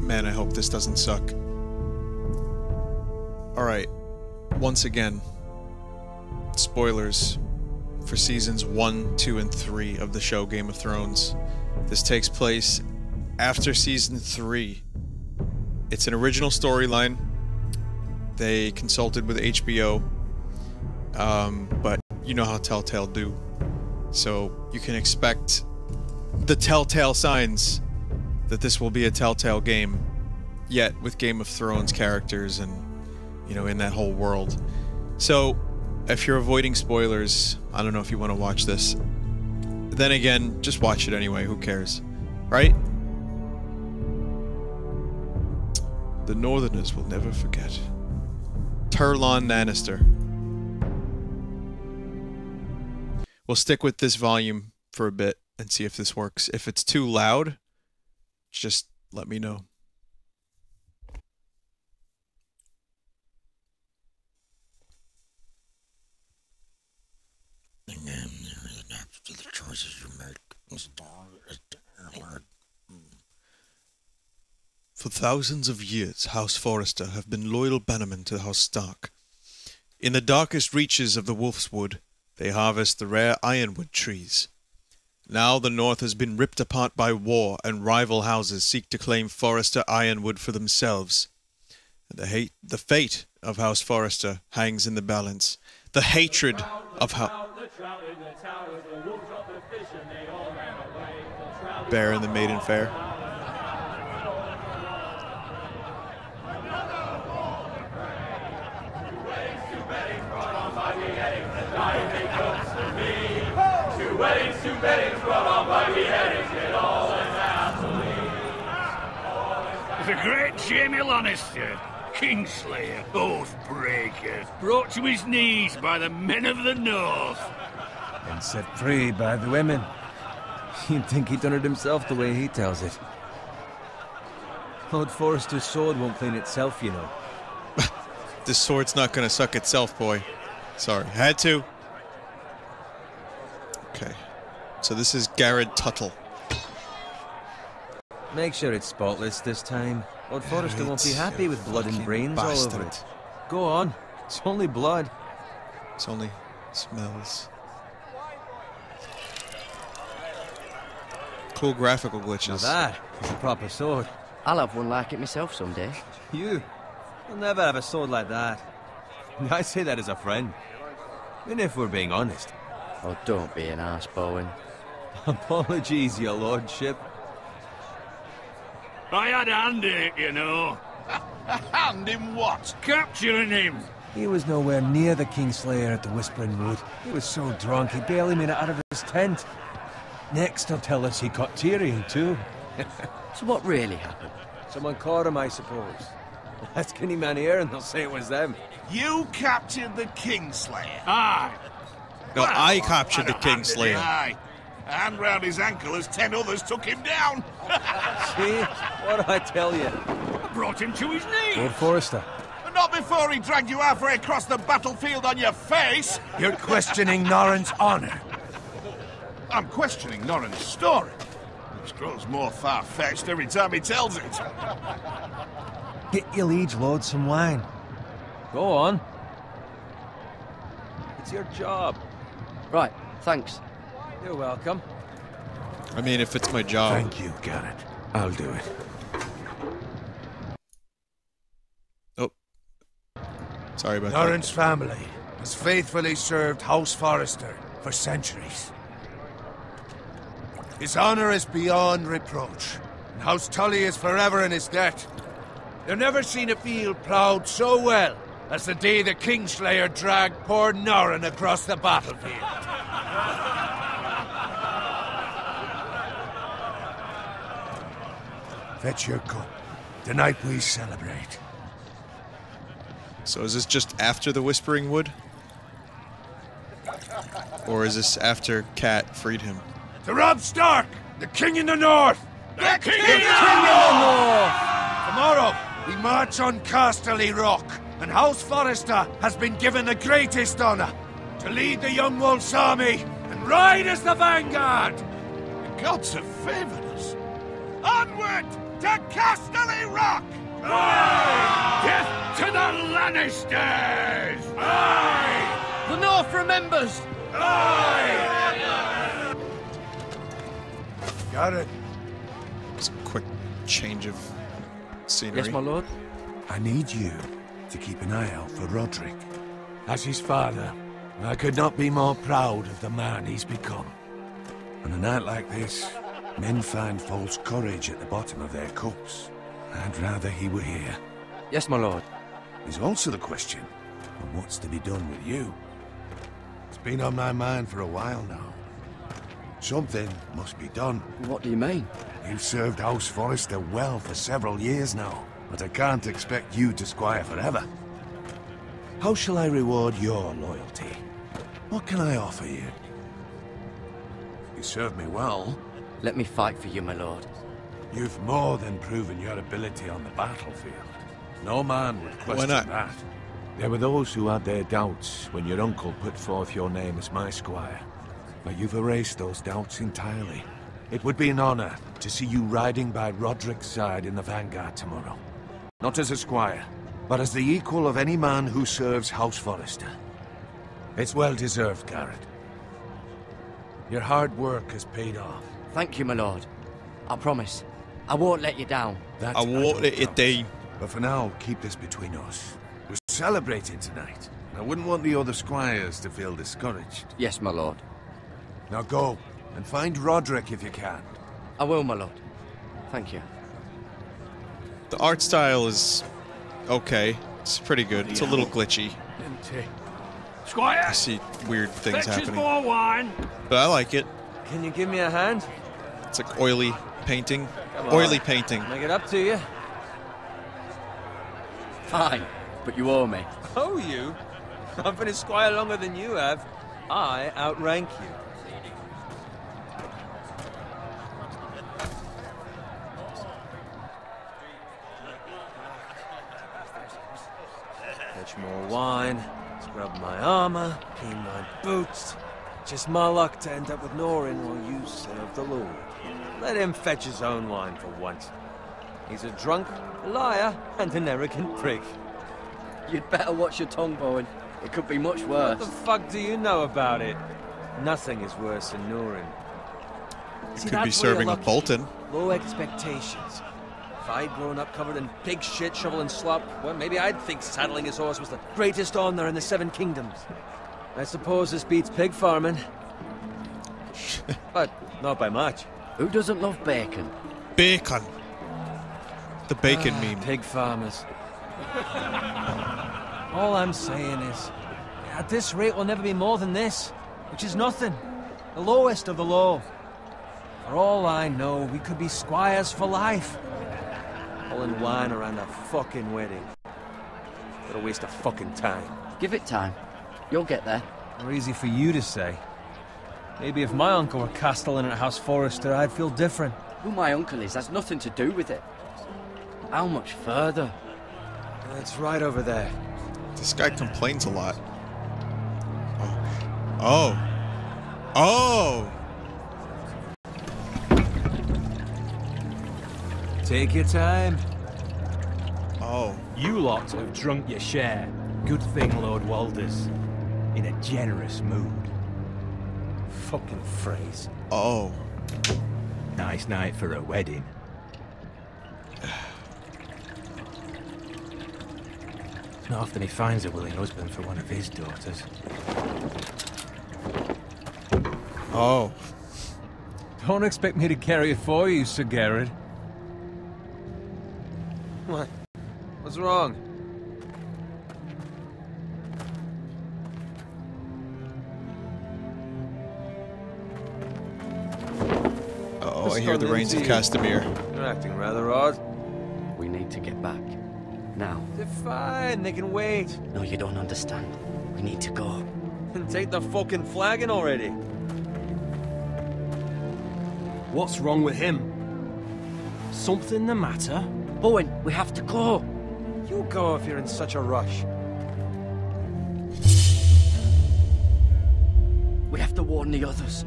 Man, I hope this doesn't suck. Alright. Once again, spoilers for seasons 1, 2, and 3 of the show Game of Thrones. This takes place after season 3. It's an original storyline. They consulted with HBO, but you know how Telltale do. So you can expect the telltale signs that this will be a Telltale game, yet with Game of Thrones characters and, you know, in that whole world. So, if you're avoiding spoilers, I don't know if you want to watch this. Then again, just watch it anyway, who cares? Right? The Northerners will never forget. Tyrlon Lannister. We'll stick with this volume for a bit and see if this works. If it's too loud, just let me know. To the choices you make. For thousands of years, House Forrester have been loyal bannermen to House Stark. In the darkest reaches of the Wolf's Wood, they harvest the rare ironwood trees. Now the North has been ripped apart by war, and rival houses seek to claim Forrester ironwood for themselves. The fate of House Forrester hangs in the balance. The hatred of Bear and the Maiden Fair. The great Jaime Lannister, Kingslayer, Oathbreaker, brought to his knees by the men of the North. And set free by the women. You'd think he'd done it himself the way he tells it. Lord Forrester's sword won't clean itself, you know. This sword's not gonna suck itself, boy. Sorry, had to. Okay. So this is Garrett Tuttle. Make sure it's spotless this time. Lord Forrester won't be happy with blood and brains all over it. Go on. It's only blood. It's only smells. Cool graphical glitches. Now that is a proper sword. I'll have one like it myself someday. You'll never have a sword like that. I say that as a friend. And if we're being honest. Oh, don't be an arse, Bowen. Apologies, your lordship. I had a hand in it, you know. A hand in what? Capturing him. He was nowhere near the Kingslayer at the Whispering Wood. He was so drunk he barely made it out of his tent. Next he'll tell us he caught Tyrion too. So what really happened? Someone caught him, I suppose. Ask any man here and they'll say it was them. You captured the Kingslayer. Aye. No, well, I captured the Kingslayer. Aye. A hand round his ankle as 10 others took him down. See? What did I tell you? I brought him to his knees. Lord Forrester. But not before he dragged you halfway across the battlefield on your face. You're questioning Norrin's honor. I'm questioning Norrin's story. It grows more far-fetched every time he tells it. Get your liege lord some wine. Go on. It's your job. Right, thanks. You're welcome. I mean, if it's my job. Thank you, Garrett. I'll do it. Oh. Sorry about that. Norrin's family has faithfully served House Forrester for centuries. His honor is beyond reproach, and House Tully is forever in his debt. They've never seen a field ploughed so well as the day the Kingslayer dragged poor Norrin across the battlefield. Fetch your cup. Tonight we celebrate. So is this just after the Whispering Wood? Or is this after Cat freed him? To Robb Stark, the King in the North! The King in the North! Tomorrow, we march on Casterly Rock, and House Forrester has been given the greatest honor to lead the Young Wolf's army and ride as the vanguard! The gods have favored us. Onward to Casterly! say rock! Aye! Death to the Lannisters! Aye! The North remembers! Aye! Got it. It's a quick change of scenery. Yes, my lord. I need you to keep an eye out for Roderick. As his father, I could not be more proud of the man he's become. On a night like this, men find false courage at the bottom of their cups. I'd rather he were here. Yes, my lord. There's also the question of what's to be done with you. It's been on my mind for a while now. Something must be done. What do you mean? You've served House Forrester well for several years now, but I can't expect you to squire forever. How shall I reward your loyalty? What can I offer you? You served me well. Let me fight for you, my lord. You've more than proven your ability on the battlefield. No man would question that. There were those who had their doubts when your uncle put forth your name as my squire. But you've erased those doubts entirely. It would be an honor to see you riding by Roderick's side in the vanguard tomorrow. Not as a squire, but as the equal of any man who serves House Forrester. It's well deserved, Garrett. Your hard work has paid off. Thank you, my lord. I promise. I won't let you down. I won't let it down. But for now, keep this between us. We're celebrating tonight. I wouldn't want the other squires to feel discouraged. Yes, my lord. Now go, and find Roderick if you can. I will, my lord. Thank you. The art style is okay. It's pretty good. It's a little glitchy. Squire! I see weird things Fetch us happening. more wine! But I like it. Can you give me a hand? It's like oily painting. Come on. Oily painting. Make it up to you. Fine, but you owe me. Oh, you? I've been a squire longer than you have. I outrank you. Fetch more wine, scrub my armor, clean my boots. Just my luck to end up with Norin while you serve the Lord. Let him fetch his own wine for once. He's a drunk, a liar, and an arrogant prick. You'd better watch your tongue, Bowen. It could be much What worse. the fuck do you know about it? Nothing is worse than Norin. You could be serving a Bolton. Low expectations. If I'd grown up covered in pig shit, shovel and slop, well, maybe I'd think saddling his horse was the greatest honor in the Seven Kingdoms. I suppose this beats pig farming. But not by much. Who doesn't love bacon? Bacon. The bacon meme. Pig farmers. All I'm saying is, at this rate we'll never be more than this, which is nothing. The lowest of the low. For all I know, we could be squires for life. Pulling wine around a fucking wedding. What a waste of fucking time. Give it time. You'll get there. Or easy for you to say. Maybe if my uncle were castellan at House Forrester, I'd feel different. Who my uncle is has nothing to do with it. How much further? It's right over there. This guy complains a lot. Oh. Oh! Take your time. Oh. You lot have drunk your share. Good thing Lord Walder's in a generous mood. Fucking phrase. Oh. Nice night for a wedding. Not often he finds a willing husband for one of his daughters. Oh. Don't expect me to carry it for you, Sir Garrett. What? What's wrong? Oh, I hear the rains of Castamere. You're acting rather odd. We need to get back. Now. They're fine, they can wait. No, you don't understand. We need to go. And take the fucking flagon already. What's wrong with him? Something the matter? Bowen, we have to go. You go if you're in such a rush. We have to warn the others.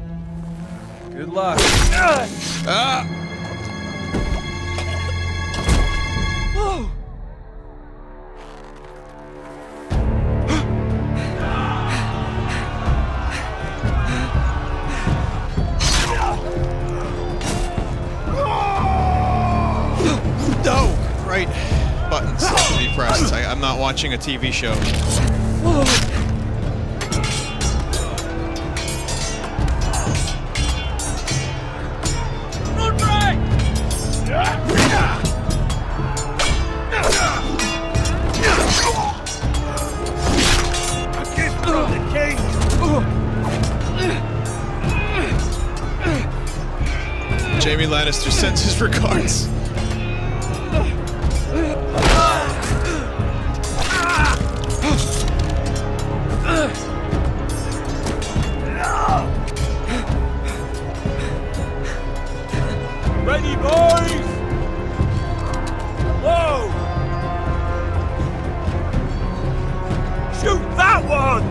Good luck. Ah! No! Right buttons have to be pressed. I'm not watching a TV show. Run, Frey! A gift from the king! Jaime Lannister sends his regards. Ready, boys! Whoa! Shoot that one!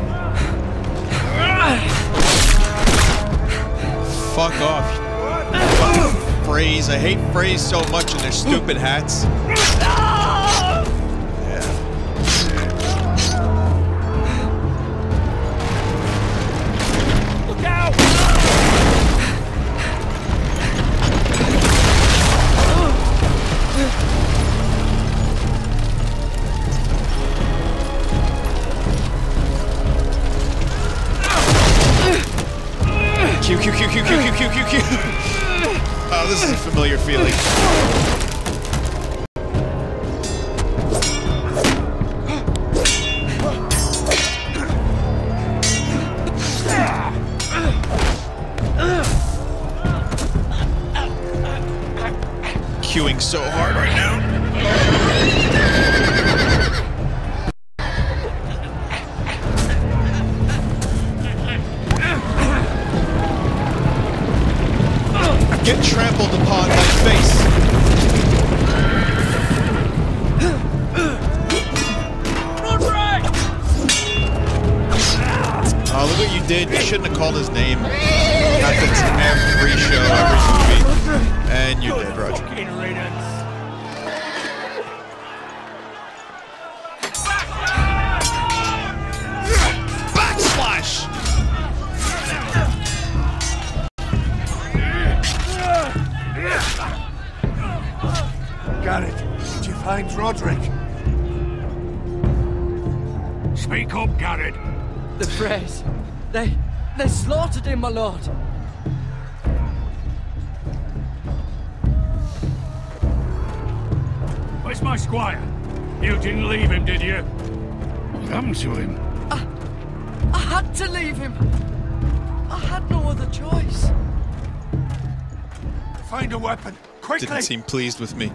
Fuck off. Freys. I hate Freys so much and their stupid hats. Look out! Q, Q, Q, Q, Q, Q, Q, Q, Q. Oh, this is a familiar feeling. Queuing so hard right now. Get trampled upon by face. Oh, look what you did. You shouldn't have called his name. Happens every show, every movie. And you did, Roger. Backslash! Garrett, did you find Roderick? Speak up, Garrett. The Freys. They slaughtered him, my lord. Where's my squire? You didn't leave him, did you? What happened to him? I had to leave him. I had no other choice. Find a weapon, quickly! Didn't seem pleased with me.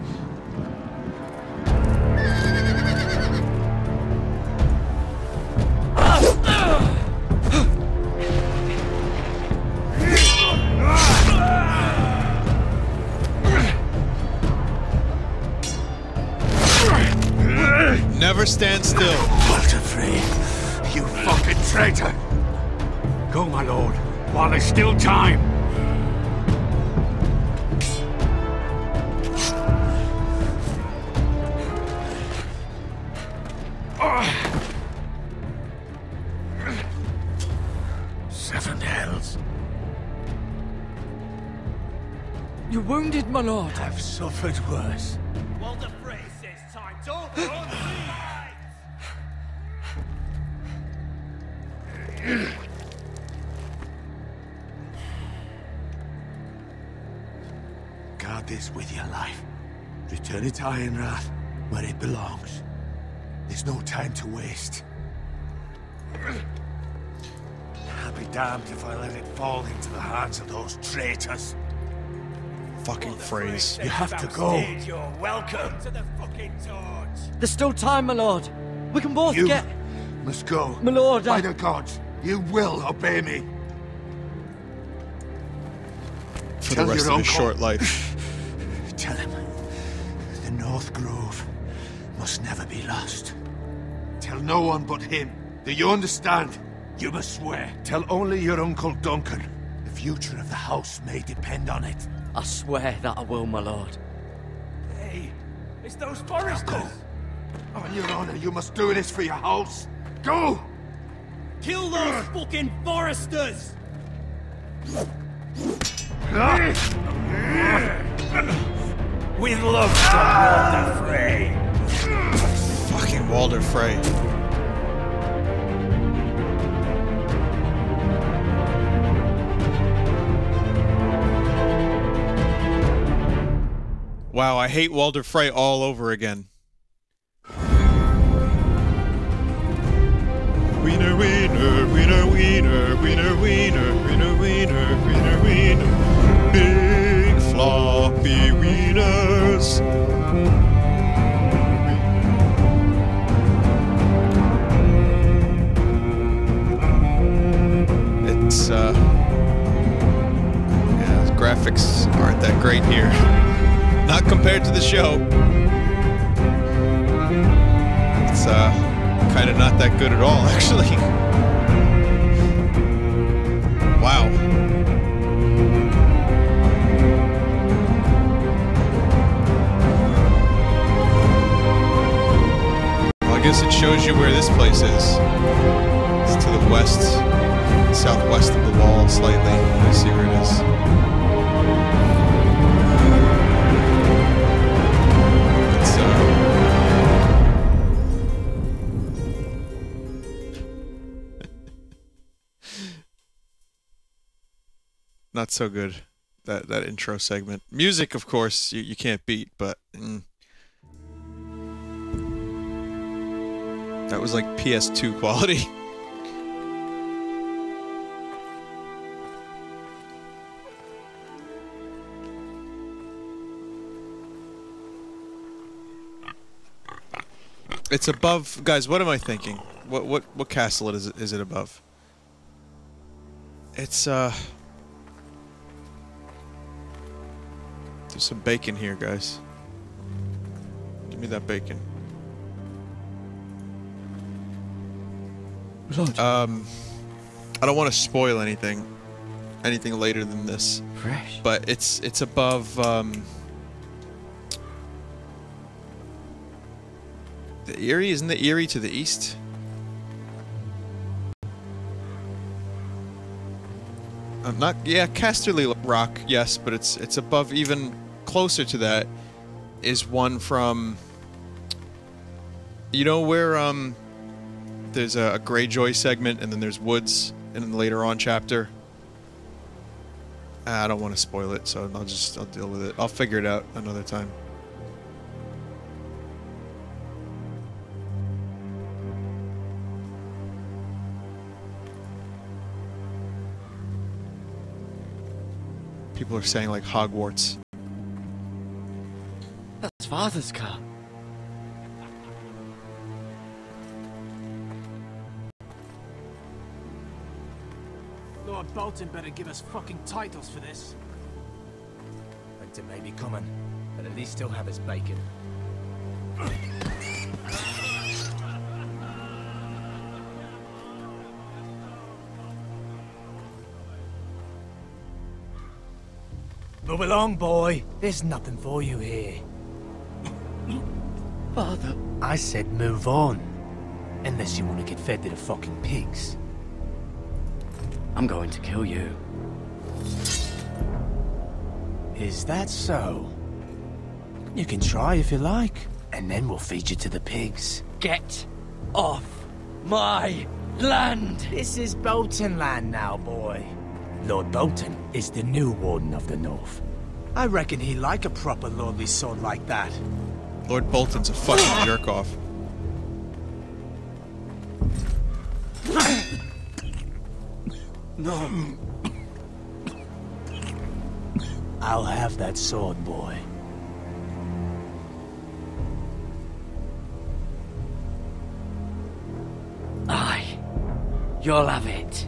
Never stand still. Walter Frey, you fucking traitor! Go, my lord, while there's still time. Seven hells. You're wounded, my lord. I've suffered worse. Walter Frey says time's over on Guard this with your life. Return it to Ironrath, where it belongs. There's no time to waste. I'll be damned if I let it fall into the hands of those traitors. Fucking Freys. You have to go. You're welcome to the fucking torch. There's still time, my lord. We can both You get... must go. My lord, By the gods, you will obey me. For the Tell rest your of his uncle. short life. Tell him the North Grove must never be lost. Tell no one but him. Do you understand? You must swear. Tell only your Uncle Duncan. The future of the house may depend on it. I swear that I will, my lord. Hey, it's those Forresters. On your honor, you must do this for your house. Go! Kill those fucking Forresters. With love from Walder Frey. Fucking Walder Frey. Wow, I hate Walder Frey all over again. Wiener, wiener, wiener, wiener, wiener, wiener, wiener, wiener, wiener, wiener. Big floppy wieners. It's, yeah, graphics aren't that great here. Not compared to the show. It's, kind of not that good at all, actually. Wow. Well, I guess it shows you where this place is. It's to the west, southwest of the wall slightly. I see where it is. Not so good, that intro segment. Music, of course, you can't beat, but that was like PS2 quality. It's above, guys. What am I thinking? What castle is it above? It's There's some bacon here, guys. Give me that bacon. I don't want to spoil anything later than this. Fresh. But it's above the Erie. Isn't the Erie to the east? Casterly Rock, yes, but it's above. Even closer to that is one from, you know, where there's a Greyjoy segment and then there's woods in the later on chapter. I don't want to spoil it, so I'll deal with it. I'll figure it out another time. People are saying like Hogwarts. That's Father's car. Lord Bolton better give us fucking titles for this. Winter may be coming, but at least he'll have his bacon. Move along, boy. There's nothing for you here. Father. I said move on. Unless you want to get fed to the fucking pigs. I'm going to kill you. Is that so? You can try if you like, and then we'll feed you to the pigs. Get off my land! This is Bolton land now, boy. Lord Bolton is the new Warden of the North. I reckon he'd like a proper lordly sword like that. Lord Bolton's a fucking jerk-off. No. I'll have that sword, boy. Aye. You'll have it.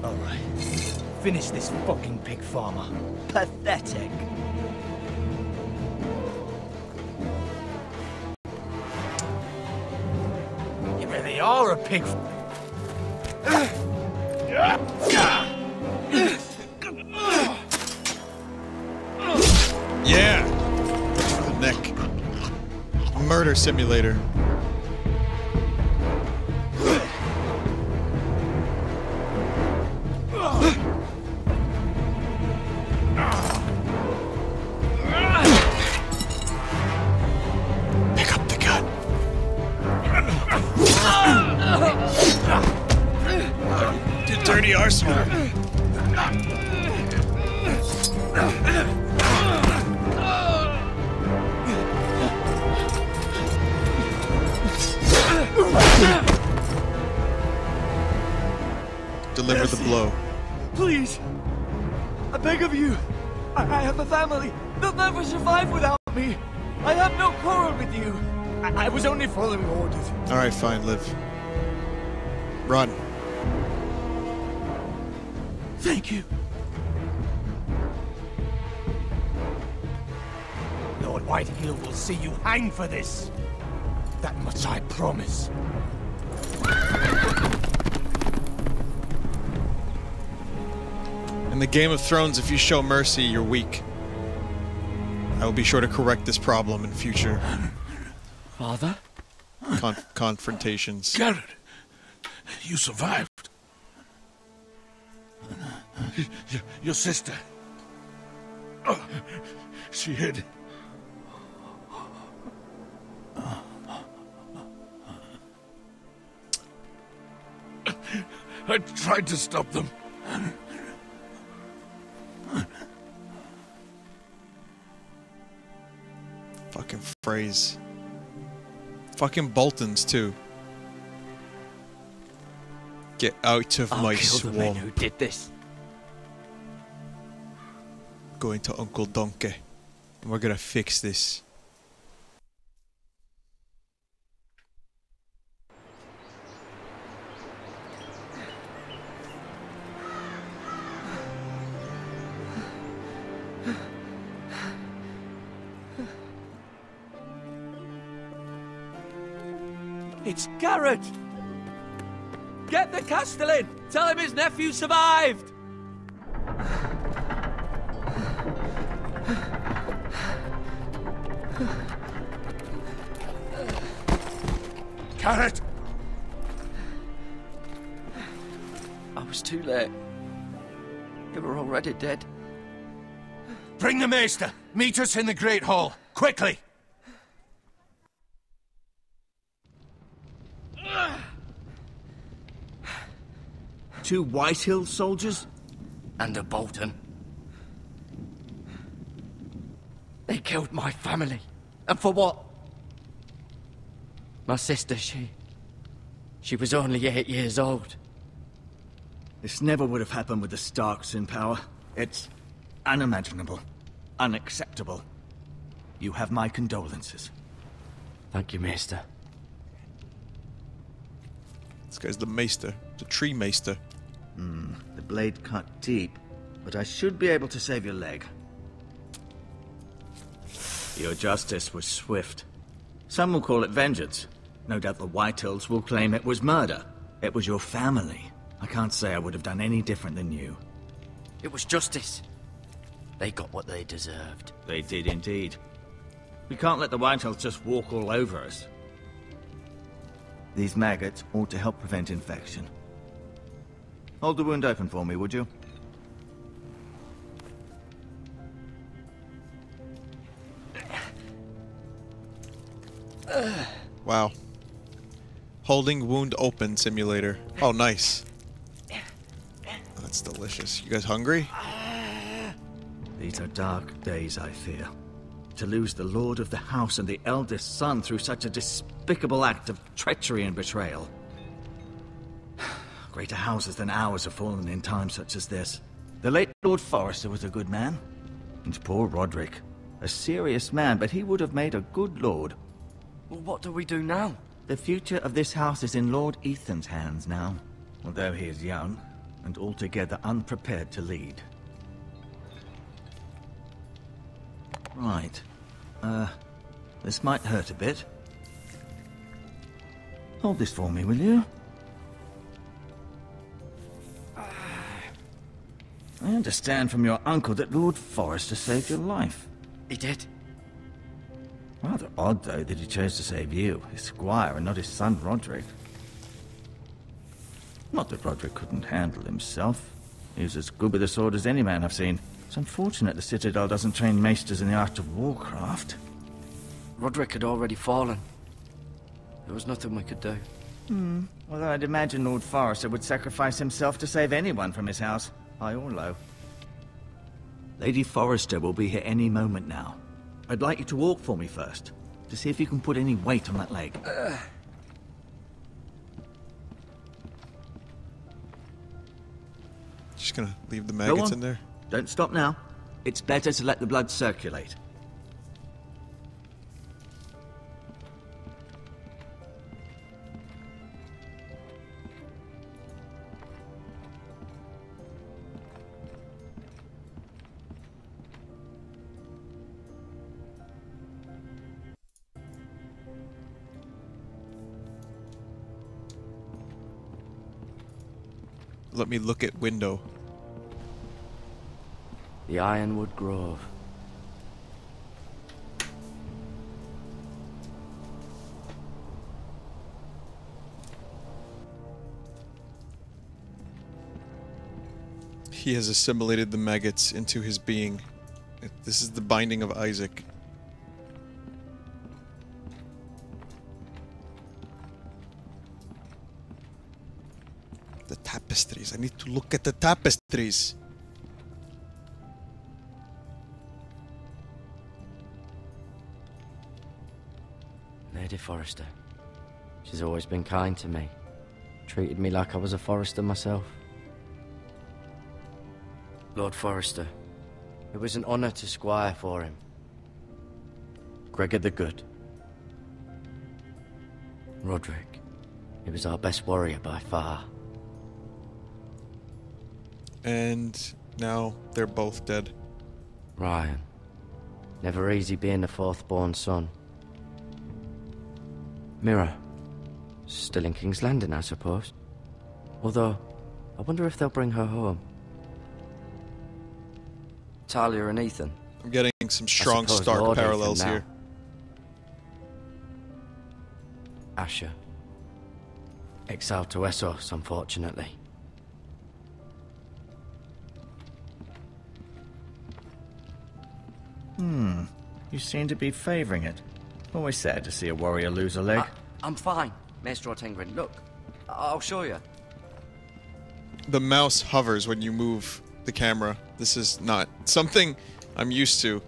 Alright. Finish this fucking pig farmer. Pathetic. You really are a pig. Yeah! The neck. Murder simulator. dirty arsehole. Deliver the blow. Please! I beg of you! I have a family! They'll never survive without me! I have no quarrel with you! I was only following orders. Alright, fine, live. Run. Thank you. Lord Whitehill will see you hang for this. That much I promise. In the Game of Thrones, if you show mercy, you're weak. I will be sure to correct this problem in future Father? confrontations. Garrett, you survived. Your sister. Oh, she hid. I tried to stop them. Fucking phrase. Fucking Boltons, too. Get out of my Kill the men swamp. who did this. Going to Uncle Donkey. And we're gonna fix this. It's Garrett! Get the Castellan! Tell him his nephew survived! Garrett! I was too late. They were already dead. Bring the Maester. Meet us in the Great Hall. Quickly! Two Whitehill soldiers? And a Bolton. They killed my family. And for what? My sister, she was only 8 years old. This never would have happened with the Starks in power. It's unimaginable. Unacceptable. You have my condolences. Thank you, Maester. This guy's the Maester. The Tree Maester. The blade cut deep, but I should be able to save your leg. Your justice was swift. Some will call it vengeance. No doubt the Whitehills will claim it was murder. It was your family. I can't say I would have done any different than you. It was justice. They got what they deserved. They did indeed. We can't let the Whitehills just walk all over us. These maggots ought to help prevent infection. Hold the wound open for me, would you? Wow. Holding wound open simulator. Oh, nice. That's delicious. You guys hungry? These are dark days, I fear. To lose the lord of the house and the eldest son through such a despicable act of treachery and betrayal. Greater houses than ours have fallen in times such as this. The late Lord Forrester was a good man. And poor Roderick. A serious man, but he would have made a good lord. Well, what do we do now? The future of this house is in Lord Ethan's hands now. Although he is young, and altogether unprepared to lead. Right. This might hurt a bit. Hold this for me, will you? I understand from your uncle that Lord Forrester saved your life. He did. Rather odd, though, that he chose to save you, his squire, and not his son Roderick. Not that Roderick couldn't handle himself. He was as good with a sword as any man I've seen. It's unfortunate the Citadel doesn't train maesters in the art of warcraft. Roderick had already fallen. There was nothing we could do. Although I'd imagine Lord Forrester would sacrifice himself to save anyone from his house, high or low. Lady Forrester will be here any moment now. I'd like you to walk for me first, to see if you can put any weight on that leg. Just gonna leave the maggots in there. Don't stop now. It's better to let the blood circulate. Let me look at window. The Ironwood Grove. He has assimilated the maggots into his being. This is the binding of Isaac. The tapestries. I need to look at the tapestries. Lady Forrester. She's always been kind to me. Treated me like I was a Forrester myself. Lord Forrester. It was an honor to squire for him. Gregor the Good. Roderick. He was our best warrior by far. And now they're both dead. Ryan. Never easy being the fourth-born son. MIRA. Still in King's Landing, I suppose. Although, I wonder if they'll bring her home. Talia and Ethan. I'm getting some strong suppose Stark Lord parallels Ethan now. here. Asher. Exiled to Essos, unfortunately. You seem to be favouring it. Always sad to see a warrior lose a leg. I'm fine, Maestro Tengrin. Look, I'll show you. The mouse hovers when you move the camera. This is not something I'm used to.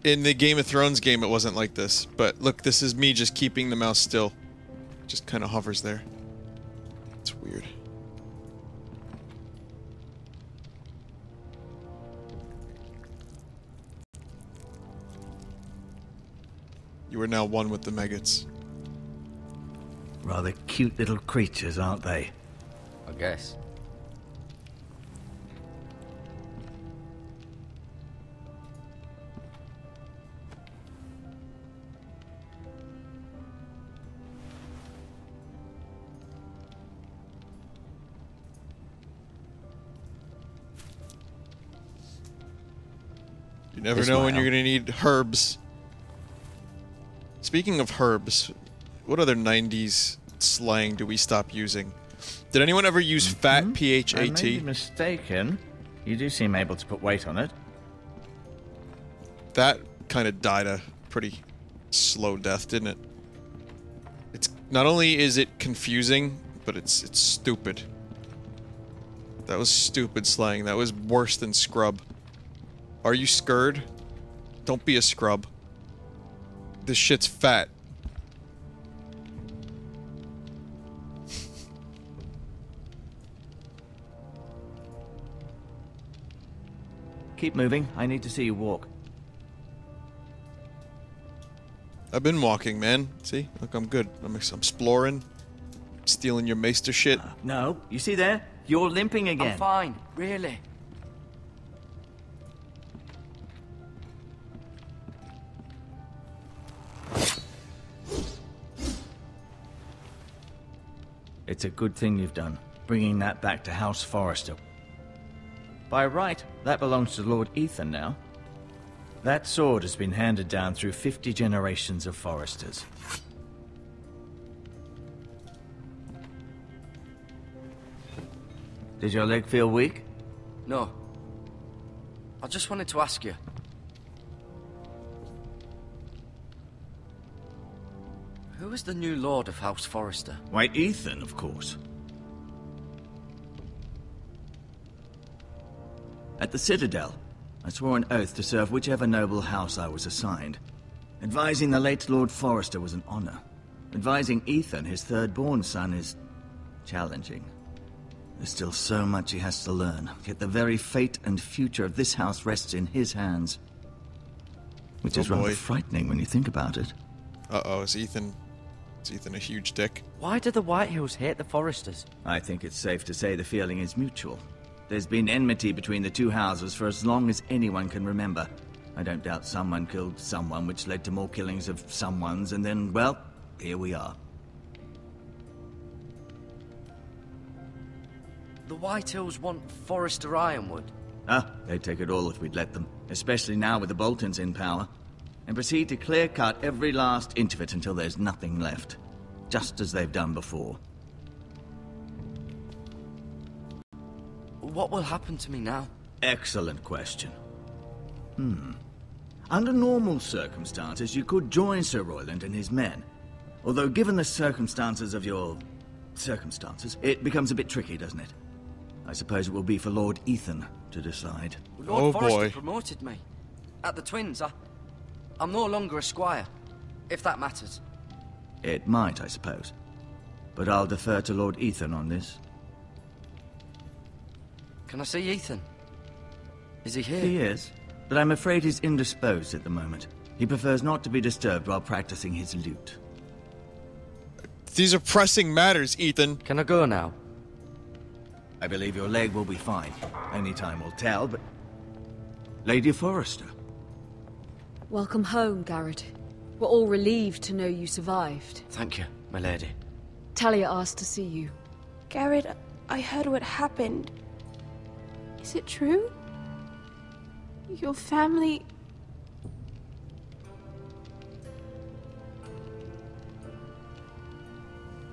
In the Game of Thrones game, it wasn't like this. But look, this is me just keeping the mouse still. Just kind of hovers there. It's weird. You are now one with the maggots. Rather cute little creatures, aren't they? I guess. You never know when you're gonna need herbs. Speaking of herbs, what other 90s slang do we stop using? Did anyone ever use fat, P-H-A-T? I may be mistaken. You do seem able to put weight on it. That kind of died a pretty slow death, didn't it? It's not only is it confusing, but it's stupid. That was stupid slang. That was worse than scrub. Are you scared? Don't be a scrub. This shit's fat. Keep moving. I need to see you walk. I've been walking, man. See? Look, I'm good. I'm exploring. Stealing your maester shit. No, you see there? You're limping again. I'm fine, really. It's a good thing you've done, bringing that back to House Forrester. By right, that belongs to Lord Ethan now. That sword has been handed down through 50 generations of Forresters. Did your leg feel weak? No. I just wanted to ask you. Who Who is the new Lord of House Forrester? Why, Ethan, of course. At the Citadel, I swore an oath to serve whichever noble house I was assigned. Advising the late Lord Forrester was an honor. Advising Ethan, his third-born son, is challenging. There's still so much he has to learn, yet the very fate and future of this house rests in his hands. Which is rather frightening when you think about it. Uh-oh, is Ethan a huge dick? Why do the Whitehills hate the Forresters? I think it's safe to say the feeling is mutual. There's been enmity between the two houses for as long as anyone can remember. I don't doubt someone killed someone, which led to more killings of someones, and then, well, here we are. The Whitehills want Forrester Ironwood. They'd take it all if we'd let them, especially now with the Boltons in power, and proceed to clear-cut every last inch of it until there's nothing left, just as they've done before. What will happen to me now? Excellent question. Under normal circumstances, you could join Sir Royland and his men. Although given the circumstances of your circumstances, it becomes a bit tricky, doesn't it? I suppose it will be for Lord Ethan to decide. Lord Forrester boy. promoted me. At the Twins, I'm no longer a squire, if that matters. It might, I suppose. But I'll defer to Lord Ethan on this. Can I see Ethan? Is he here? He is, but I'm afraid he's indisposed at the moment. He prefers not to be disturbed while practicing his lute. These are pressing matters, Ethan. Can I go now? I believe your leg will be fine. Only time will tell, but... Lady Forrester. Welcome home, Garrett. We're all relieved to know you survived. Thank you, my lady. Talia asked to see you. Garrett, I heard what happened. Is it true? Your family...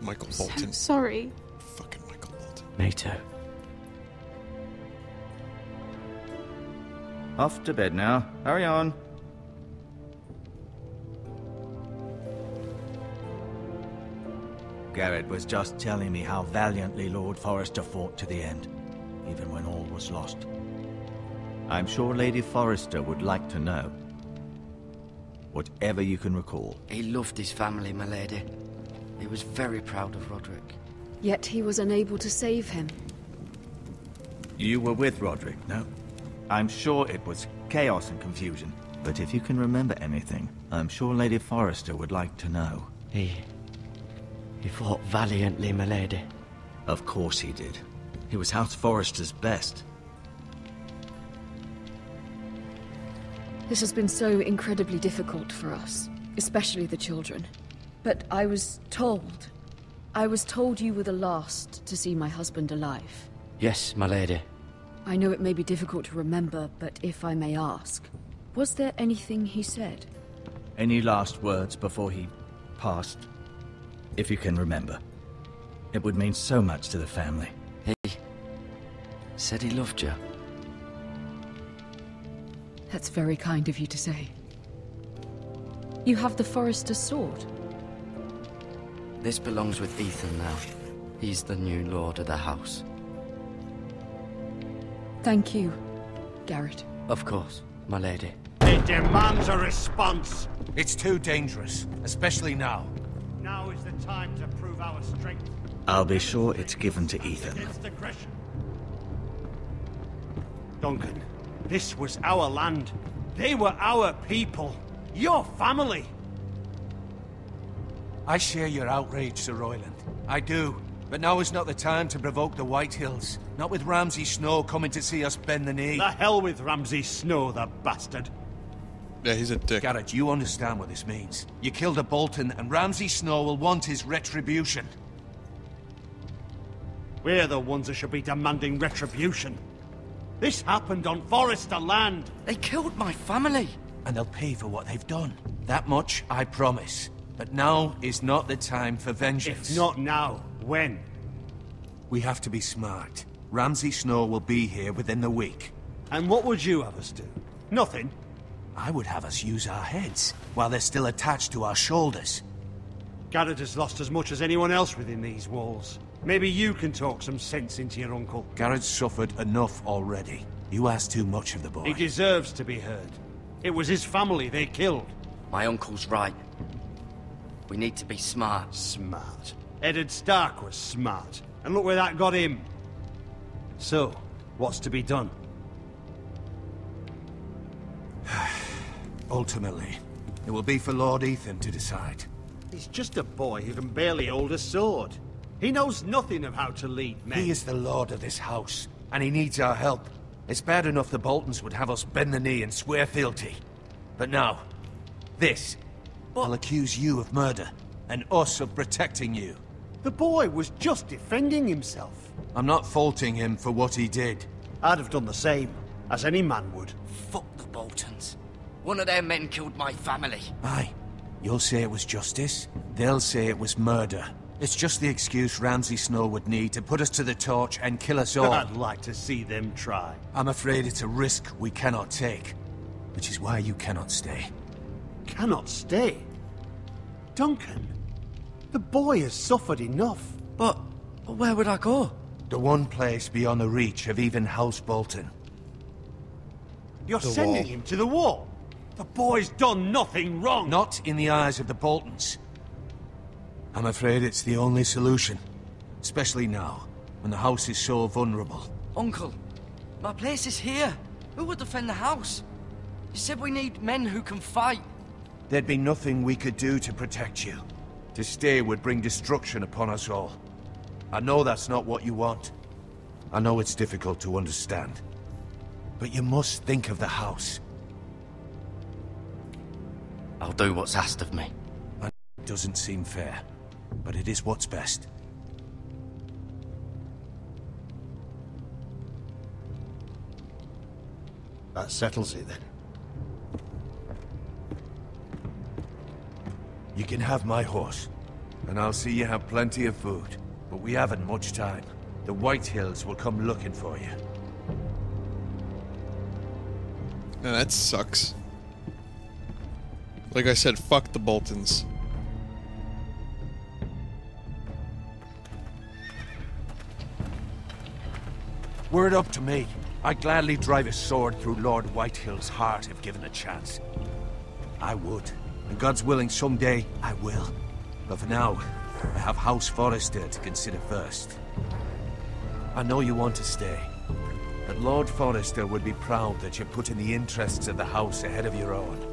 Michael I'm Bolton. so sorry. Fucking Michael Bolton. Me too. Off to bed now. Hurry on. Garrett was just telling me how valiantly Lord Forrester fought to the end, even when all was lost. I'm sure Lady Forrester would like to know. Whatever you can recall. He loved his family, my lady. He was very proud of Roderick. Yet he was unable to save him. You were with Roderick, no? I'm sure it was chaos and confusion. But if you can remember anything, I'm sure Lady Forrester would like to know. He fought valiantly, my lady. Of course he did. He was House Forrester's best. This has been so incredibly difficult for us, especially the children. But I was told you were the last to see my husband alive. Yes, my lady. I know it may be difficult to remember, but if I may ask, was there anything he said? Any last words before he passed? If you can remember. It would mean so much to the family. He said he loved you. That's very kind of you to say. You have the Forrester's sword. This belongs with Ethan now. He's the new lord of the house. Thank you, Garrett. Of course, my lady. It demands a response. It's too dangerous, especially now. Now is the time to prove our strength. I'll be sure it's given to Ethan. Against aggression. Duncan, this was our land. They were our people. Your family. I share your outrage, Sir Royland. I do. But now is not the time to provoke the Whitehills. Not with Ramsay Snow coming to see us bend the knee. The hell with Ramsay Snow, the bastard. Yeah, he's a dick. Garrett, you understand what this means. You killed a Bolton, and Ramsay Snow will want his retribution. We're the ones that should be demanding retribution. This happened on Forrester land. They killed my family. And they'll pay for what they've done. That much, I promise. But now is not the time for vengeance. If not now, when? We have to be smart. Ramsay Snow will be here within the week. And what would you have us do? Nothing. I would have us use our heads, while they're still attached to our shoulders. Garrett has lost as much as anyone else within these walls. Maybe you can talk some sense into your uncle. Garrett's suffered enough already. You ask too much of the boy. He deserves to be heard. It was his family they killed. My uncle's right. We need to be smart. Smart. Eddard Stark was smart. And look where that got him. So, what's to be done? Ultimately, it will be for Lord Ethan to decide. He's just a boy who can barely hold a sword. He knows nothing of how to lead men. He is the lord of this house, and he needs our help. It's bad enough the Boltons would have us bend the knee and swear fealty. But now, this will accuse you of murder, and us of protecting you. The boy was just defending himself. I'm not faulting him for what he did. I'd have done the same, as any man would. Fuck the Boltons. One of their men killed my family. Aye. You'll say it was justice, they'll say it was murder. It's just the excuse Ramsay Snow would need to put us to the torch and kill us all. I'd like to see them try. I'm afraid it's a risk we cannot take, which is why you cannot stay. Cannot stay? Duncan, the boy has suffered enough. But where would I go? The one place beyond the reach of even House Bolton. You're sending him to the wall? The boy's done nothing wrong! Not in the eyes of the Boltons. I'm afraid it's the only solution. Especially now, when the house is so vulnerable. Uncle, my place is here. Who would defend the house? You said we need men who can fight. There'd be nothing we could do to protect you. To stay would bring destruction upon us all. I know that's not what you want. I know it's difficult to understand. But you must think of the house. I'll do what's asked of me. It doesn't seem fair, but it is what's best. That settles it, then. You can have my horse, and I'll see you have plenty of food. But we haven't much time. The White Hills will come looking for you. Now that sucks. Like I said, fuck the Boltons. Were it up to me, I'd gladly drive a sword through Lord Whitehill's heart if given a chance. I would. And God's willing, someday I will. But for now, I have House Forrester to consider first. I know you want to stay, but Lord Forrester would be proud that you're putting the interests of the house ahead of your own.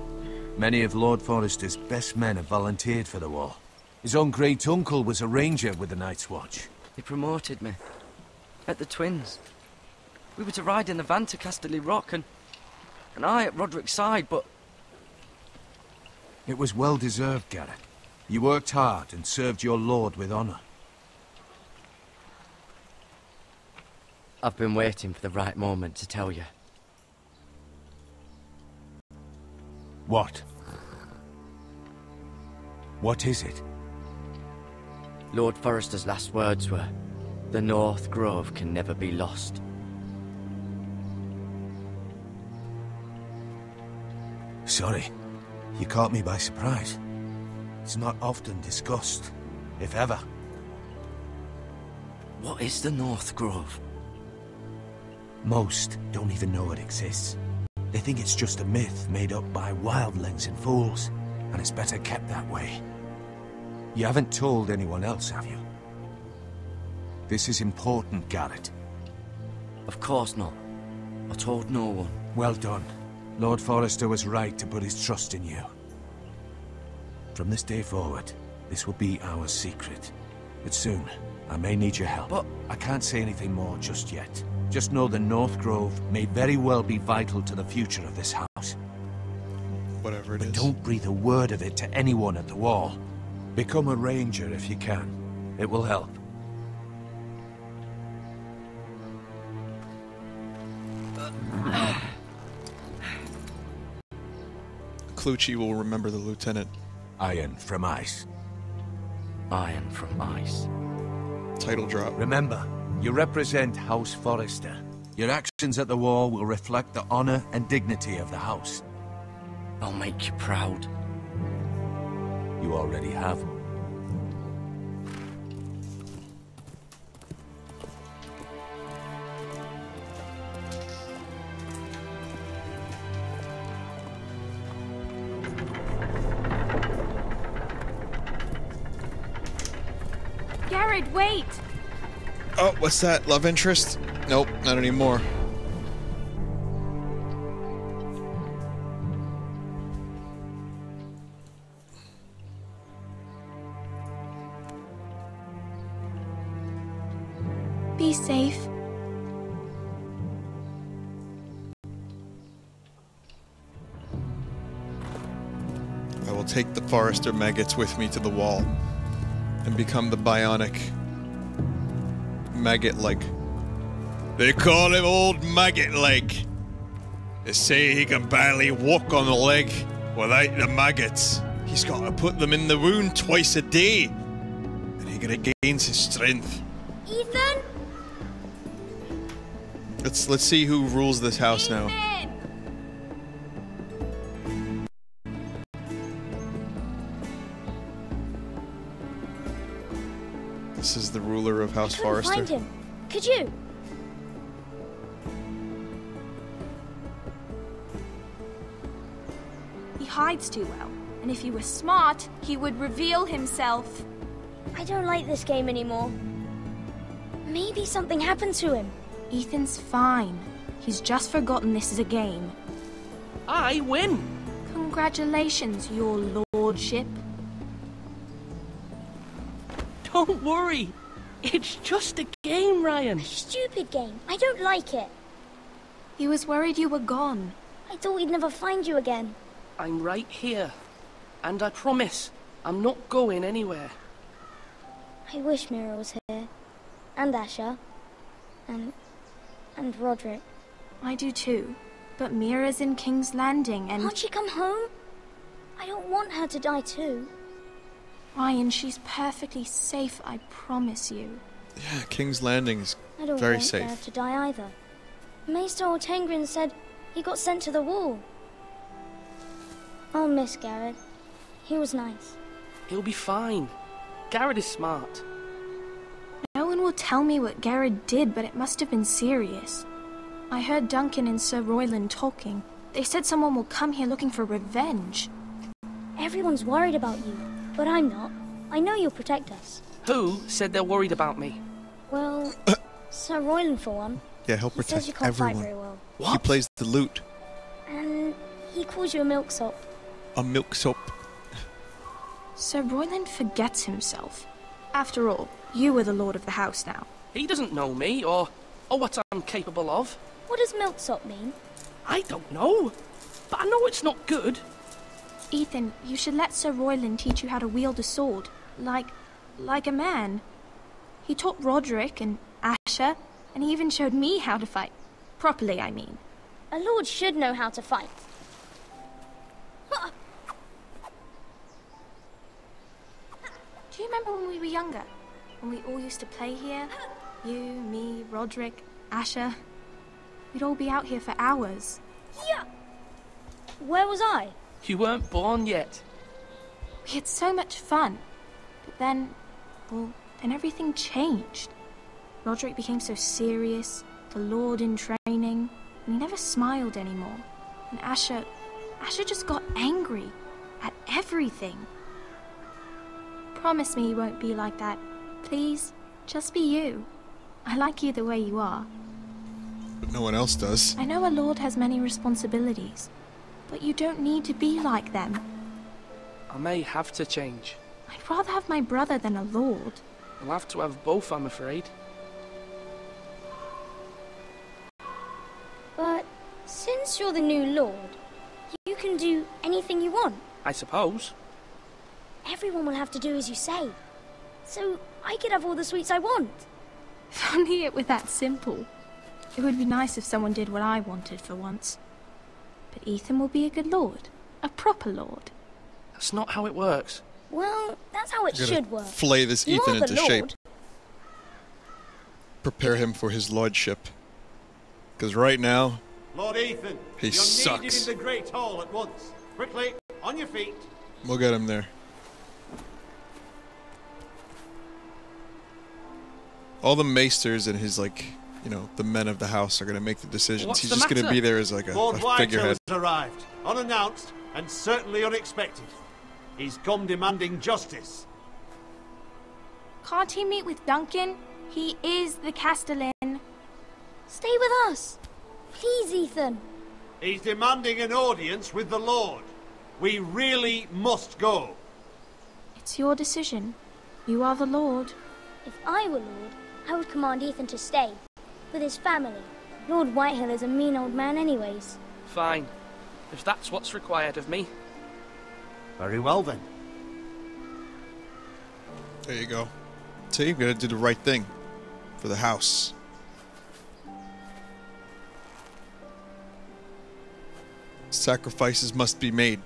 Many of Lord Forrester's best men have volunteered for the war. His own great-uncle was a ranger with the Night's Watch. He promoted me. At the Twins. We were to ride in the van to Casterly Rock, and I at Roderick's side, but... It was well-deserved, Garrett. You worked hard and served your lord with honor. I've been waiting for the right moment to tell you. What? What is it? Lord Forrester's last words were, "The North Grove can never be lost." Sorry. You caught me by surprise. It's not often discussed, if ever. What is the North Grove? Most don't even know it exists. They think it's just a myth made up by wildlings and fools, and it's better kept that way. You haven't told anyone else, have you? This is important, Garrett. Of course not. I told no one. Well done. Lord Forrester was right to put his trust in you. From this day forward, this will be our secret. But soon, I may need your help. But I can't say anything more just yet. Just know the North Grove may very well be vital to the future of this house. Whatever it is. But don't breathe a word of it to anyone at the wall. Become a ranger if you can. It will help. Clucci will remember the lieutenant. Iron from ice. Iron from ice. Title drop. Remember, you represent House Forrester. Your actions at the war will reflect the honor and dignity of the house. I'll make you proud. You already have. Garrett, wait! Oh, what's that? Love interest? Nope, not anymore. Be safe. I will take the Forrester maggots with me to the wall and become the bionic maggot leg. They call him Old Maggot Leg. They say he can barely walk on a leg without the maggots. He's got to put them in the wound twice a day, and he regains his strength. Ethan? Let's see who rules this house now. This is the ruler of House Forrester. Find him. Could you? He hides too well, and if he were smart, he would reveal himself. I don't like this game anymore. Maybe something happened to him. Ethan's fine. He's just forgotten this is a game. I win! Congratulations, your lordship. Don't worry. It's just a game, Ryan. Stupid game. I don't like it. He was worried you were gone. I thought we'd never find you again. I'm right here. And I promise, I'm not going anywhere. I wish MIRA was here. And Asher. And Roderick. I do too. But MIRA's in King's Landing and... Can't she come home? I don't want her to die too. Ryan, she's perfectly safe, I promise you. Yeah, King's Landing is very safe. I don't want her to die either. Maester Ortengrin said he got sent to the wall. I'll miss Garrett. He was nice. He'll be fine. Garrett is smart. No one will tell me what Garrett did, but it must have been serious. I heard Duncan and Sir Royland talking. They said someone will come here looking for revenge. Everyone's worried about you, but I'm not. I know you'll protect us. Who said they're worried about me? Well, Sir Royland for one. Yeah, he'll He says protect you can't everyone. fight very well. What? He plays the lute. And he calls you a milksop. A milksop. Sir Royland forgets himself. After all, you are the lord of the house now. He doesn't know me, or what I'm capable of. What does milksop mean? I don't know, but I know it's not good. Ethan, you should let Sir Royland teach you how to wield a sword. Like a man. He taught Roderick and Asher, and he even showed me how to fight. Properly, I mean. A lord should know how to fight. Do you remember when we were younger? When we all used to play here? You, me, Roderick, Asher. We'd all be out here for hours. Yeah. Where was I? You weren't born yet. We had so much fun. But then, well, then everything changed. Roderick became so serious, the Lord in training, and he never smiled anymore. And Asher just got angry at everything. Promise me you won't be like that. Please, just be you. I like you the way you are. But no one else does. I know a lord has many responsibilities, but you don't need to be like them. I may have to change. I'd rather have my brother than a lord. I'll have to have both, I'm afraid. But since you're the new lord, you can do anything you want. I suppose. Everyone will have to do as you say. So I could have all the sweets I want. If only it were that simple. It would be nice if someone did what I wanted for once. But Ethan will be a good lord. A proper lord. That's not how it works. Well, that's how it should work. Flay this You Ethan are the into shape. lord. Prepare him for his lordship. Because right now, Lord Ethan, he you're sucks. needed in the Great Hall at once. Quickly, on your feet. We'll get him there. All the maesters and his, like, you know, the men of the house are going to make the decisions. What's He's the just going to matter? be there as, like, Lord a Whitehall figurehead. has arrived, unannounced and certainly unexpected. He's come demanding justice. Can't he meet with Duncan? He is the Castellan. Stay with us. Please, Ethan. He's demanding an audience with the Lord. We really must go. It's your decision. You are the Lord. If I were Lord, I would command Ethan to stay. With his family. Lord Whitehill is a mean old man anyways. Fine. If that's what's required of me. Very well then. There you go. See, you gotta do the right thing. For the house. Sacrifices must be made.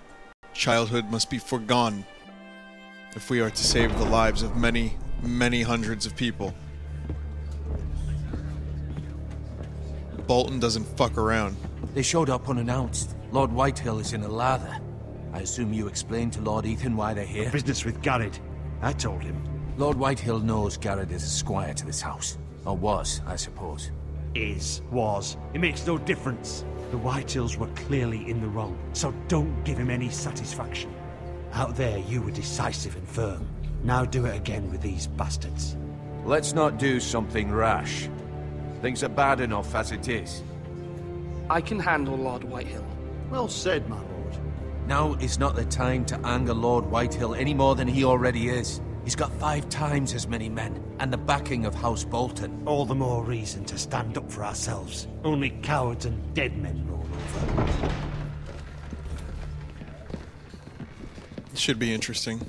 Childhood must be forgone. If we are to save the lives of many, many hundreds of people. Bolton doesn't fuck around. They showed up unannounced. Lord Whitehill is in a lather. I assume you explained to Lord Ethan why they're here? Business with Garrett. I told him. Lord Whitehill knows Garrett is a squire to this house. Or was, I suppose. Was. It makes no difference. The Whitehills were clearly in the wrong, so don't give him any satisfaction. Out there, you were decisive and firm. Now do it again with these bastards. Let's not do something rash. Things are bad enough as it is. I can handle Lord Whitehill. Well said, my lord. Now is not the time to anger Lord Whitehill any more than he already is. He's got 5 times as many men, and the backing of House Bolton. All the more reason to stand up for ourselves. Only cowards and dead men roll over. It should be interesting.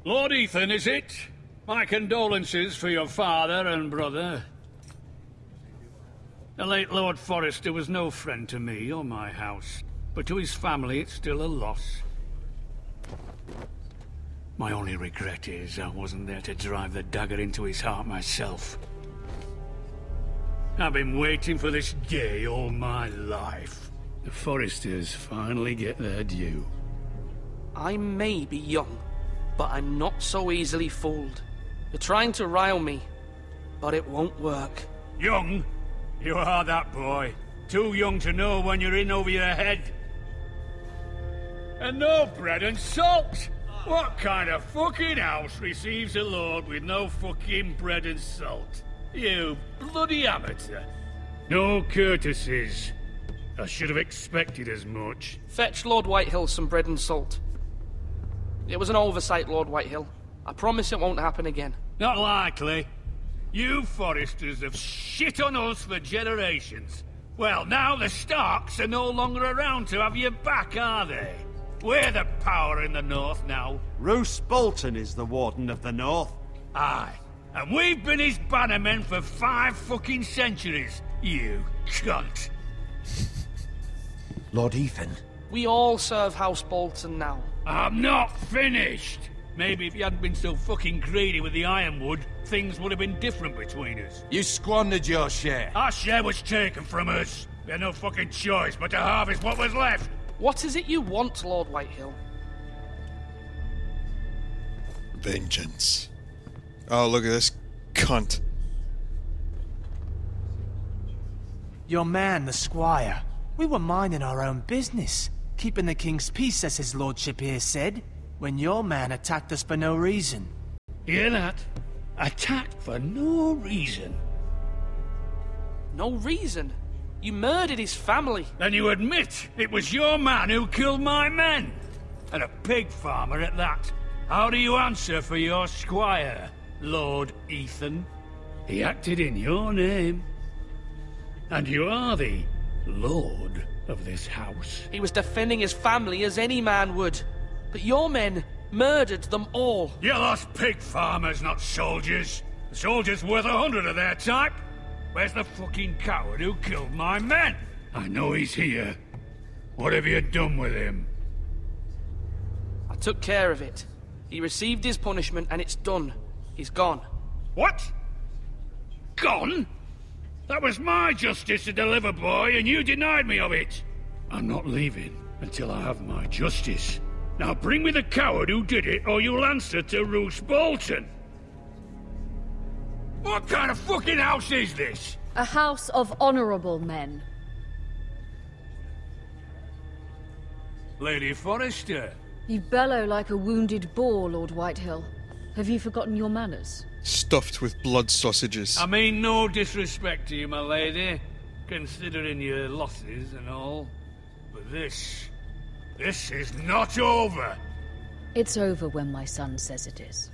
Lord Ethan, is it? My condolences for your father and brother. The late Lord Forrester was no friend to me or my house, but to his family it's still a loss. My only regret is I wasn't there to drive the dagger into his heart myself. I've been waiting for this day all my life. The Forresters finally get their due. I may be young, but I'm not so easily fooled. You're trying to rile me, but it won't work. Young? You are that boy. Too young to know when you're in over your head. And no bread and salt! What kind of fucking house receives a lord with no fucking bread and salt? You bloody amateur. No courtesies. I should have expected as much. Fetch Lord Whitehill some bread and salt. It was an oversight, Lord Whitehill. I promise it won't happen again. Not likely. You Forresters have shit on us for generations. Well, now the Starks are no longer around to have your back, are they? We're the power in the north now. Roose Bolton is the Warden of the North. Aye. And we've been his bannermen for 5 fucking centuries, you cunt. Lord Ethan. We all serve House Bolton now. I'm not finished. Maybe if you hadn't been so fucking greedy with the ironwood, things would have been different between us. You squandered your share. Our share was taken from us. We had no fucking choice but to harvest what was left. What is it you want, Lord Whitehill? Vengeance. Oh, look at this cunt. Your man, the squire. We were minding our own business. Keeping the king's peace, as his lordship here said. When your man attacked us for no reason. Hear that? Attacked for no reason. No reason? You murdered his family. Then you admit it was your man who killed my men. And a pig farmer at that. How do you answer for your squire, Lord Ethan? He acted in your name. And you are the lord of this house. He was defending his family as any man would. But your men murdered them all. You lost pig farmers, not soldiers. The soldiers worth 100 of their type. Where's the fucking coward who killed my men? I know he's here. What have you done with him? I took care of it. He received his punishment and it's done. He's gone. What? Gone? That was my justice to deliver, boy, and you denied me of it. I'm not leaving until I have my justice. Now bring me the coward who did it, or you'll answer to Roose Bolton. What kind of fucking house is this? A house of honorable men. Lady Forrester. You bellow like a wounded boar, Lord Whitehill. Have you forgotten your manners? Stuffed with blood sausages. I mean no disrespect to you, my lady, considering your losses and all. But this is not over. It's over when my son says it is.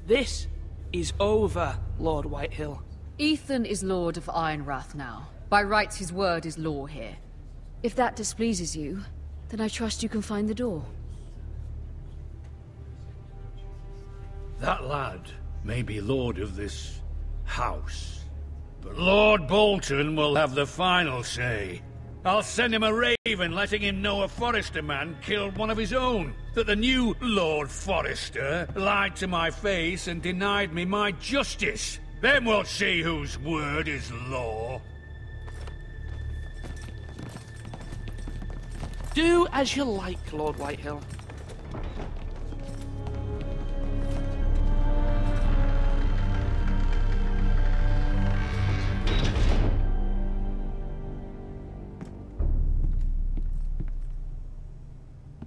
This is over, Lord Whitehill. Ethan is Lord of Ironrath now. By rights, his word is law here. If that displeases you, then I trust you can find the door. That lad may be lord of this house, but Lord Bolton will have the final say. I'll send him a raven letting him know a Forrester man killed one of his own. That the new Lord Forrester lied to my face and denied me my justice. Then we'll see whose word is law. Do as you like, Lord Whitehill.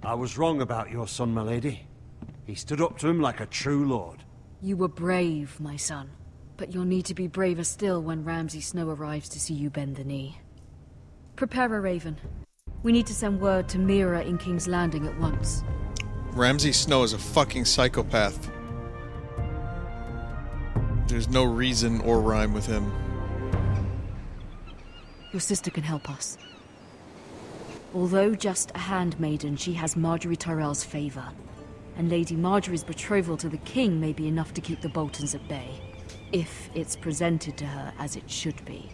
I was wrong about your son, my lady. He stood up to him like a true lord. You were brave, my son. But you'll need to be braver still when Ramsay Snow arrives to see you bend the knee. Prepare a raven. We need to send word to MIRA in King's Landing at once. Ramsay Snow is a fucking psychopath. There's no reason or rhyme with him. Your sister can help us. Although just a handmaiden, she has Marjorie Tyrell's favor. And Lady Marjorie's betrothal to the king may be enough to keep the Boltons at bay. If it's presented to her as it should be.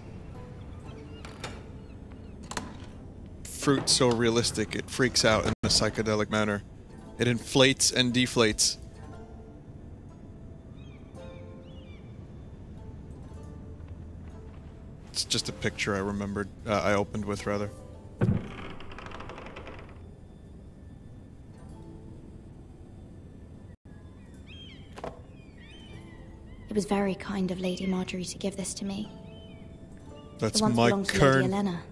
Fruit so realistic, it freaks out in a psychedelic manner. It inflates and deflates. It's just a picture I remembered, I opened with, rather. It was very kind of Lady Marjorie to give this to me. That's it once my belonged to Lady Kern. Elena.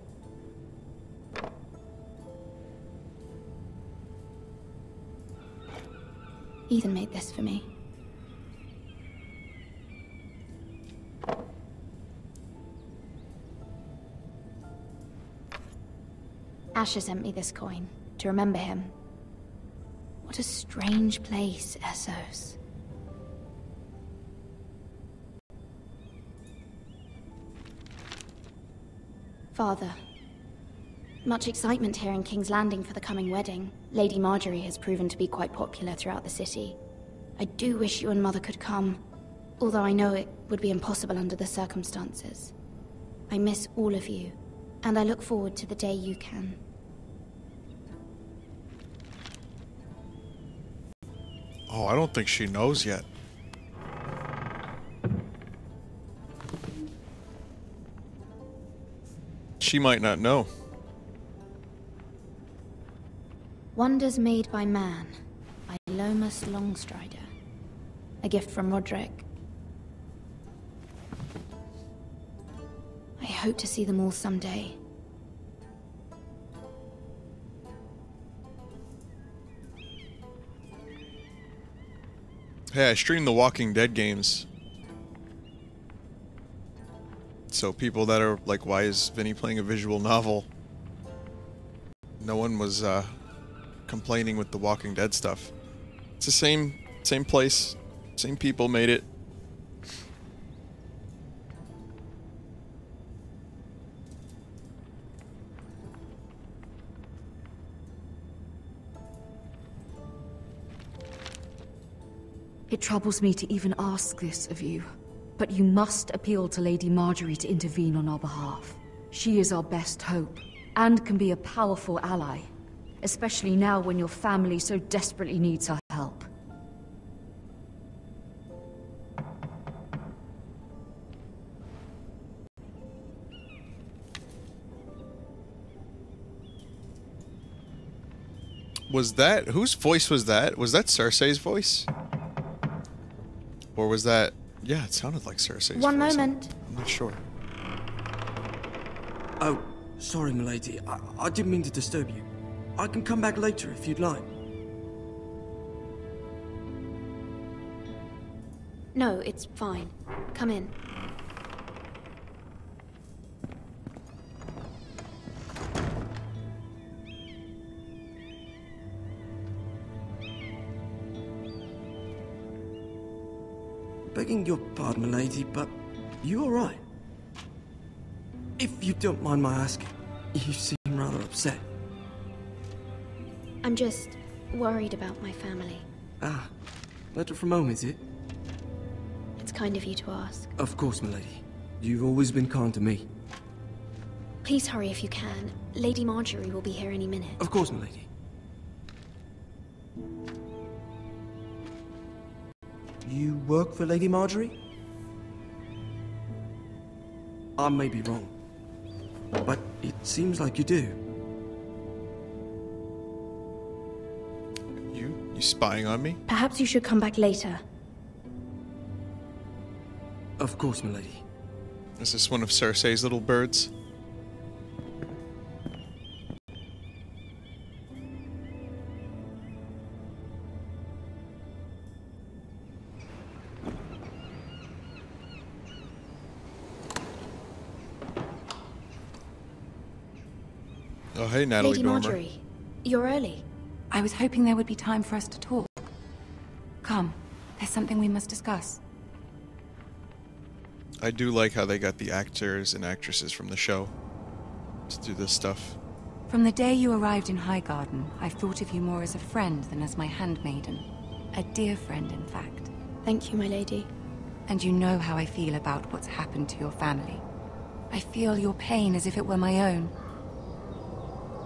Ethan made this for me. Asher sent me this coin to remember him. What a strange place, Essos. Father, much excitement here in King's Landing for the coming wedding. Lady Marjorie has proven to be quite popular throughout the city. I do wish you and Mother could come, although I know it would be impossible under the circumstances. I miss all of you, and I look forward to the day you can. Oh, I don't think she knows yet. She might not know. Wonders Made by Man, by Lomas Longstrider. A gift from Roderick. I hope to see them all someday. Hey, I stream the Walking Dead games. So people that are like, why is Vinny playing a visual novel? No one was complaining with the Walking Dead stuff. It's the same place, same people made it. It troubles me to even ask this of you, but you must appeal to Lady Marjorie to intervene on our behalf. She is our best hope, and can be a powerful ally, especially now when your family so desperately needs our help. Was that, whose voice was that? Was that Cersei's voice? Or was that, yeah, it sounded like Cersei's One voice. moment. I'm not sure. Oh, Sorry, milady. I didn't mean to disturb you. I can come back later if you'd like. No, it's fine. Come in. Begging your pardon, milady, but you all right? If you don't mind my asking, you seem rather upset. I'm just worried about my family. Ah, letter from home, is it? It's kind of you to ask. Of course, milady. You've always been kind to me. Please hurry if you can. Lady Marjorie will be here any minute. Of course, milady. You work for Lady Marjorie? I may be wrong, but it seems like you do. You spying on me? Perhaps you should come back later. Of course, milady. Is this one of Cersei's little birds? Oh, hey, Natalie Lady Dormer. Marjorie, you're early. I was hoping there would be time for us to talk. Come, there's something we must discuss. I do like how they got the actors and actresses from the show to do this stuff. From the day you arrived in Highgarden, I've thought of you more as a friend than as my handmaiden. A dear friend, in fact. Thank you, my lady. And you know how I feel about what's happened to your family. I feel your pain as if it were my own.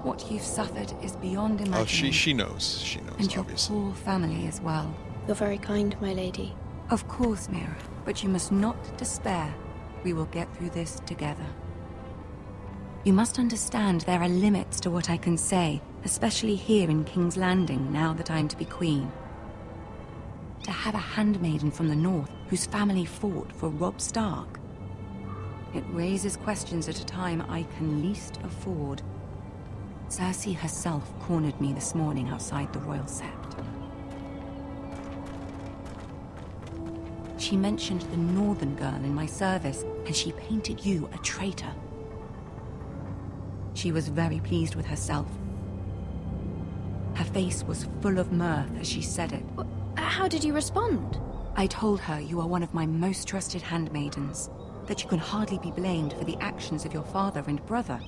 What you've suffered is beyond imagining. Oh, she knows. She knows, and your obviously. whole family as well. You're very kind, my lady. Of course, MIRA. But you must not despair. We will get through this together. You must understand there are limits to what I can say, especially here in King's Landing, now that I am to be queen. To have a handmaiden from the north whose family fought for Robb Stark. It raises questions at a time I can least afford. Cersei herself cornered me this morning outside the Royal Sept. She mentioned the northern girl in my service, and she painted you a traitor. She was very pleased with herself. Her face was full of mirth as she said it. How did you respond? I told her you are one of my most trusted handmaidens, that you can hardly be blamed for the actions of your father and brother.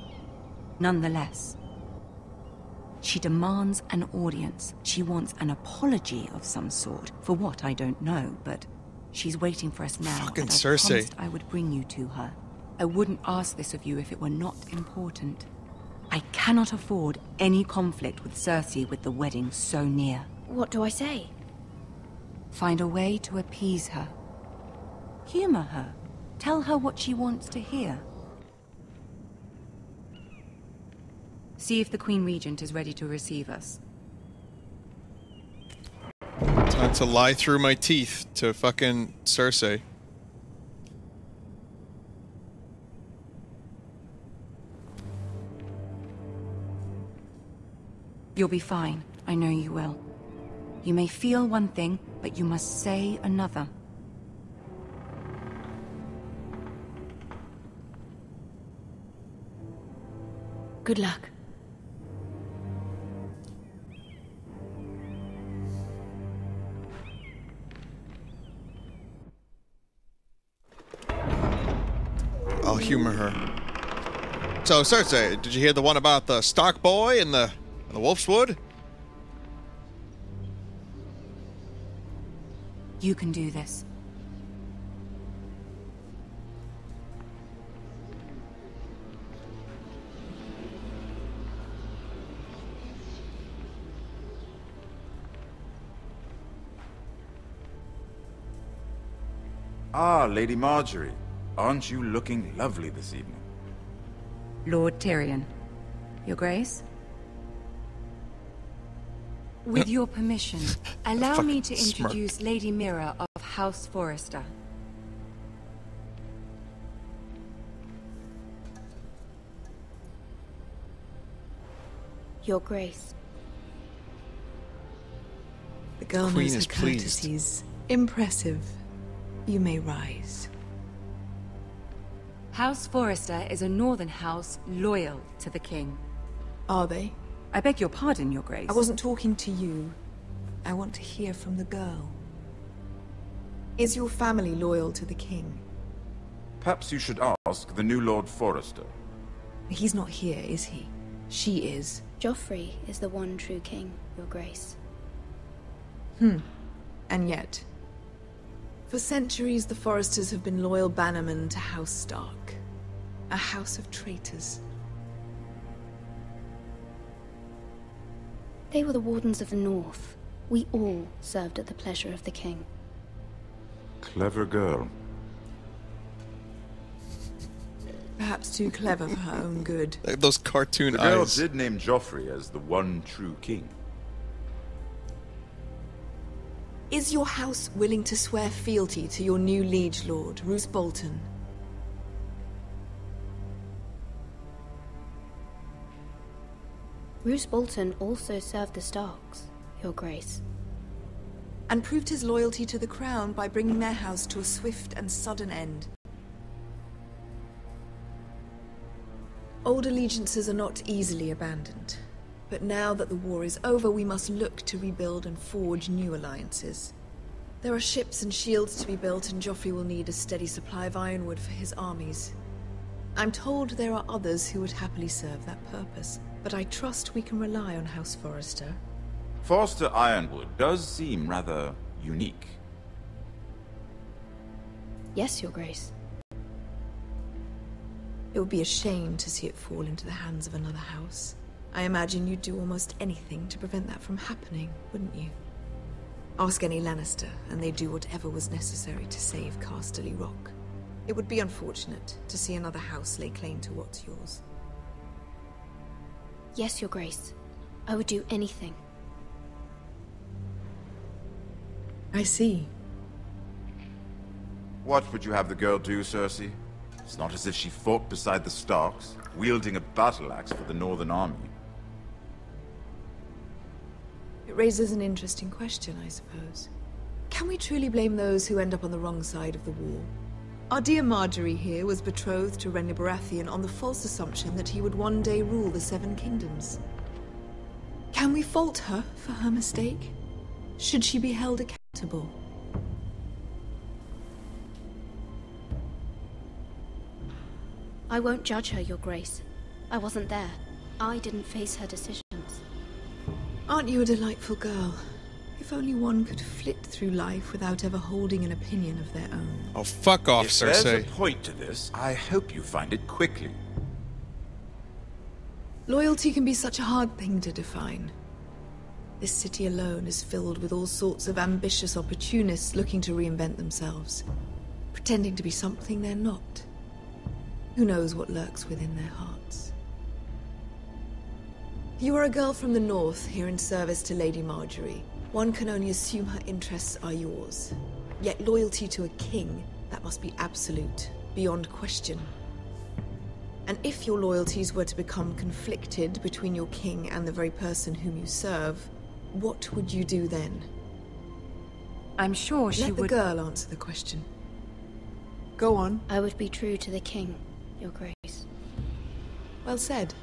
Nonetheless, she demands an audience. She wants an apology of some sort, for what I don't know, but she's waiting for us now. Fucking and Cersei. I promised I would bring you to her. I wouldn't ask this of you if it were not important. I cannot afford any conflict with Cersei with the wedding so near. What do I say? Find a way to appease her. Humor her. Tell her what she wants to hear. See if the Queen Regent is ready to receive us. Time to lie through my teeth to fucking Cersei. You'll be fine. I know you will. You may feel one thing, but you must say another. Good luck. I'll humor her. So, Cersei, did you hear the one about the Stark boy and the Wolf's Wood? You can do this. Ah, Lady Marjorie. Aren't you looking lovely this evening? Lord Tyrion. Your Grace? With your permission, allow me to introduce Lady MIRA of House Forrester. Your Grace. The girl Queen knows her is pleased. courtesies. Impressive. You may rise. House Forrester is a northern house loyal to the king. Are they? I beg your pardon, Your Grace. I wasn't talking to you. I want to hear from the girl. Is your family loyal to the king? Perhaps you should ask the new Lord Forrester. He's not here, is he? She is. Joffrey is the one true king, Your Grace. And yet, for centuries the Forresters have been loyal bannermen to House Stark. A house of traitors. They were the Wardens of the North. We all served at the pleasure of the king. Clever girl. Perhaps too clever for her own good. Like those cartoon The girl eyes. did name Joffrey as the one true king. Is your house willing to swear fealty to your new liege lord, Roose Bolton? Roose Bolton also served the Starks, Your Grace. And proved his loyalty to the crown by bringing their house to a swift and sudden end. Old allegiances are not easily abandoned. But now that the war is over, we must look to rebuild and forge new alliances. There are ships and shields to be built, and Joffrey will need a steady supply of ironwood for his armies. I'm told there are others who would happily serve that purpose, but I trust we can rely on House Forrester. Forster Ironwood does seem rather unique. Yes, Your Grace. It would be a shame to see it fall into the hands of another house. I imagine you'd do almost anything to prevent that from happening, wouldn't you? Ask any Lannister, and they'd do whatever was necessary to save Casterly Rock. It would be unfortunate to see another house lay claim to what's yours. Yes, Your Grace. I would do anything. I see. What would you have the girl do, Cersei? It's not as if she fought beside the Starks, wielding a battle axe for the Northern Army. It raises an interesting question, I suppose. Can we truly blame those who end up on the wrong side of the war? Our dear Marjorie here was betrothed to Renly Baratheon on the false assumption that he would one day rule the Seven Kingdoms. Can we fault her for her mistake? Should she be held accountable? I won't judge her, Your Grace. I wasn't there. I didn't face her decisions. Aren't you a delightful girl? If only one could flit through life without ever holding an opinion of their own. Oh, fuck off, If Cersei. there's a point to this, I hope you find it quickly. Loyalty can be such a hard thing to define. This city alone is filled with all sorts of ambitious opportunists looking to reinvent themselves, pretending to be something they're not. Who knows what lurks within their hearts? You are a girl from the north, here in service to Lady Marjorie. One can only assume her interests are yours. Yet loyalty to a king, that must be absolute, beyond question. And if your loyalties were to become conflicted between your king and the very person whom you serve, what would you do then? I'm sure she would... Let the girl answer the question. Go on. I would be true to the king, Your Grace. Well said.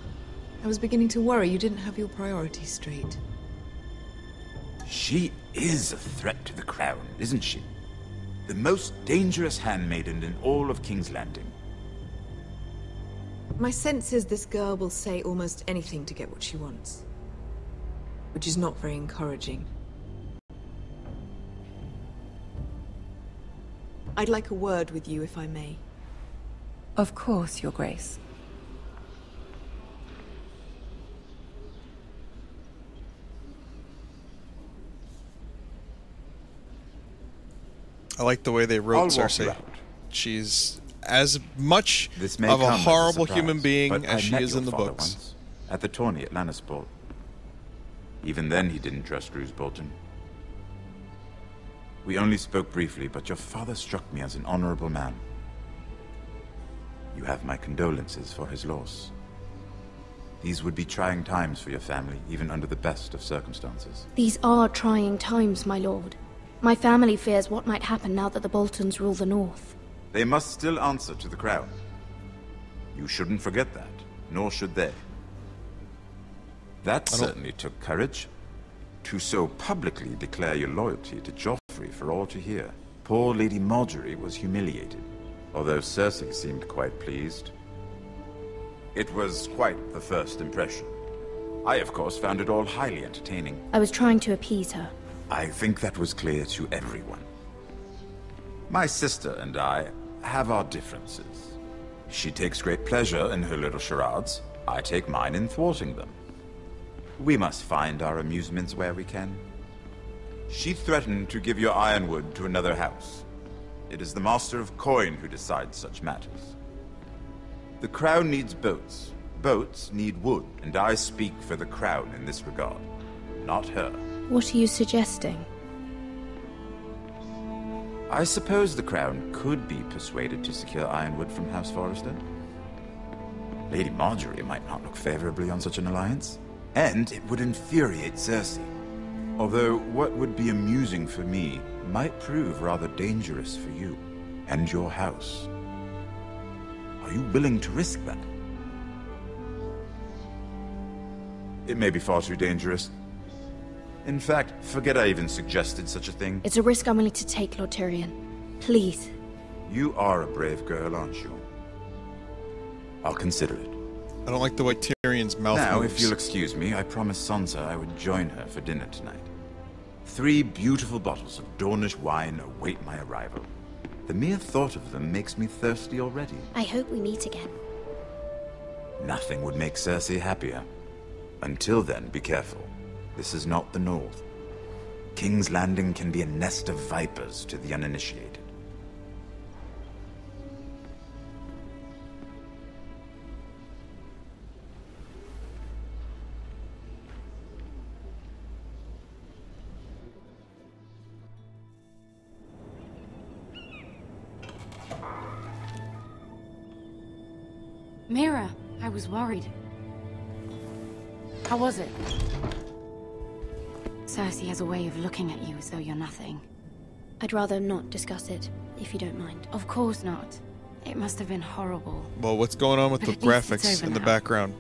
I was beginning to worry you didn't have your priorities straight. She is a threat to the crown, isn't she? The most dangerous handmaiden in all of King's Landing. My sense is this girl will say almost anything to get what she wants. Which is not very encouraging. I'd like a word with you, if I may. Of course, Your Grace. I like the way they wrote I'll walk Cersei. around. She's as much This may of a come as horrible surprise, human being but I as she met is your in the father books. once, at the tourney at Lannisport. Even then he didn't trust Roose Bolton. We only spoke briefly, but your father struck me as an honorable man. You have my condolences for his loss. These would be trying times for your family, even under the best of circumstances. These are trying times, my lord. My family fears what might happen now that the Boltons rule the north. They must still answer to the crown. You shouldn't forget that, nor should they. That certainly took courage. To so publicly declare your loyalty to Joffrey for all to hear. Poor Lady Marjorie was humiliated, although Cersei seemed quite pleased. It was quite the first impression. I, of course, found it all highly entertaining. I was trying to appease her. I think that was clear to everyone. My sister and I have our differences. She takes great pleasure in her little charades. I take mine in thwarting them. We must find our amusements where we can. She threatened to give your ironwood to another house. It is the Master of Coin who decides such matters. The Crown needs boats. Boats need wood, and I speak for the Crown in this regard, not her. What are you suggesting? I suppose the Crown could be persuaded to secure ironwood from House Forrester. Lady Marjorie might not look favorably on such an alliance, and it would infuriate Cersei. Although what would be amusing for me might prove rather dangerous for you and your house. Are you willing to risk that? It may be far too dangerous. In fact, forget I even suggested such a thing. It's a risk I'm willing to take, Lord Tyrion. Please. You are a brave girl, aren't you? I'll consider it. I don't like the way Tyrion's mouth Now, moves. if you'll excuse me, I promised Sansa I would join her for dinner tonight. 3 beautiful bottles of Dornish wine await my arrival. The mere thought of them makes me thirsty already. I hope we meet again. Nothing would make Cersei happier. Until then, be careful. This is not the North. King's Landing can be a nest of vipers to the uninitiated. MIRA, I was worried. How was it? Cersei has a way of looking at you as though you're nothing. I'd rather not discuss it, if you don't mind. Of course not. It must have been horrible. Well, what's going on with But the at least it's graphics over in the now. background?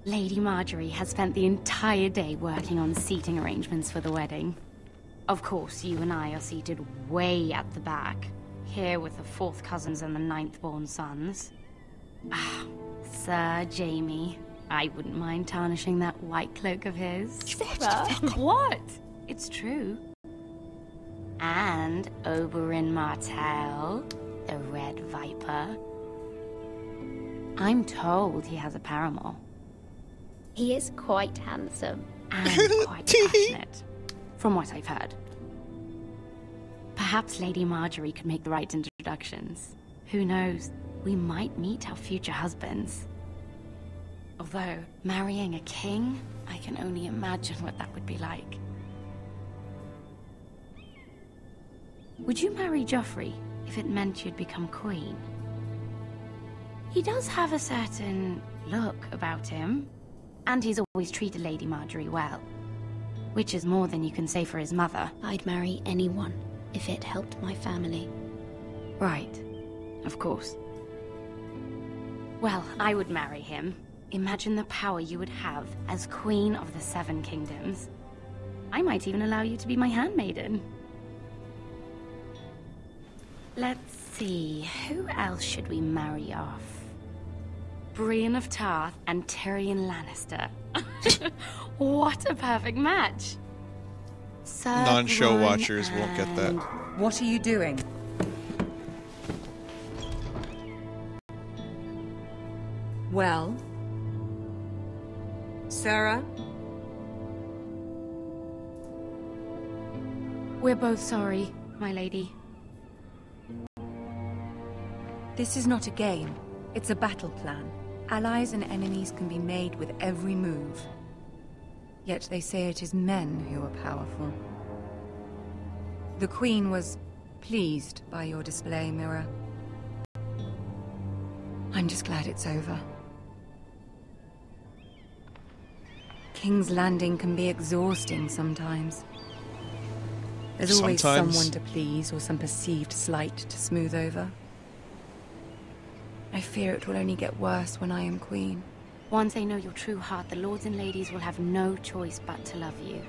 Lady Marjorie has spent the entire day working on seating arrangements for the wedding. Of course, you and I are seated way at the back, here with the 4th cousins and the 9th-born sons. Ah, Sir Jaime. I wouldn't mind tarnishing that white cloak of his. Sarah? What? It's true. And Oberyn Martell, the Red Viper. I'm told he has a paramour. He is quite handsome. And quite passionate, from what I've heard. Perhaps Lady Marjorie could make the right introductions. Who knows? We might meet our future husbands. Although, marrying a king, I can only imagine what that would be like. Would you marry Joffrey if it meant you'd become queen? He does have a certain look about him, and he's always treated Lady Marjorie well. Which is more than you can say for his mother. I'd marry anyone if it helped my family. Right. Of course. Well, I would marry him. Imagine the power you would have as Queen of the 7 Kingdoms. I might even allow you to be my handmaiden. Let's see, who else should we marry off? Brienne of Tarth and Tyrion Lannister. What a perfect match! Non-show watchers won't get that. What are you doing? Well? Sarah? We're both sorry, my lady. This is not a game. It's a battle plan. Allies and enemies can be made with every move. Yet they say it is men who are powerful. The Queen was pleased by your display, MIRA. I'm just glad it's over. King's Landing can be exhausting sometimes. There's always someone to please or some perceived slight to smooth over. I fear it will only get worse when I am queen. Once they know your true heart, the lords and ladies will have no choice but to love you.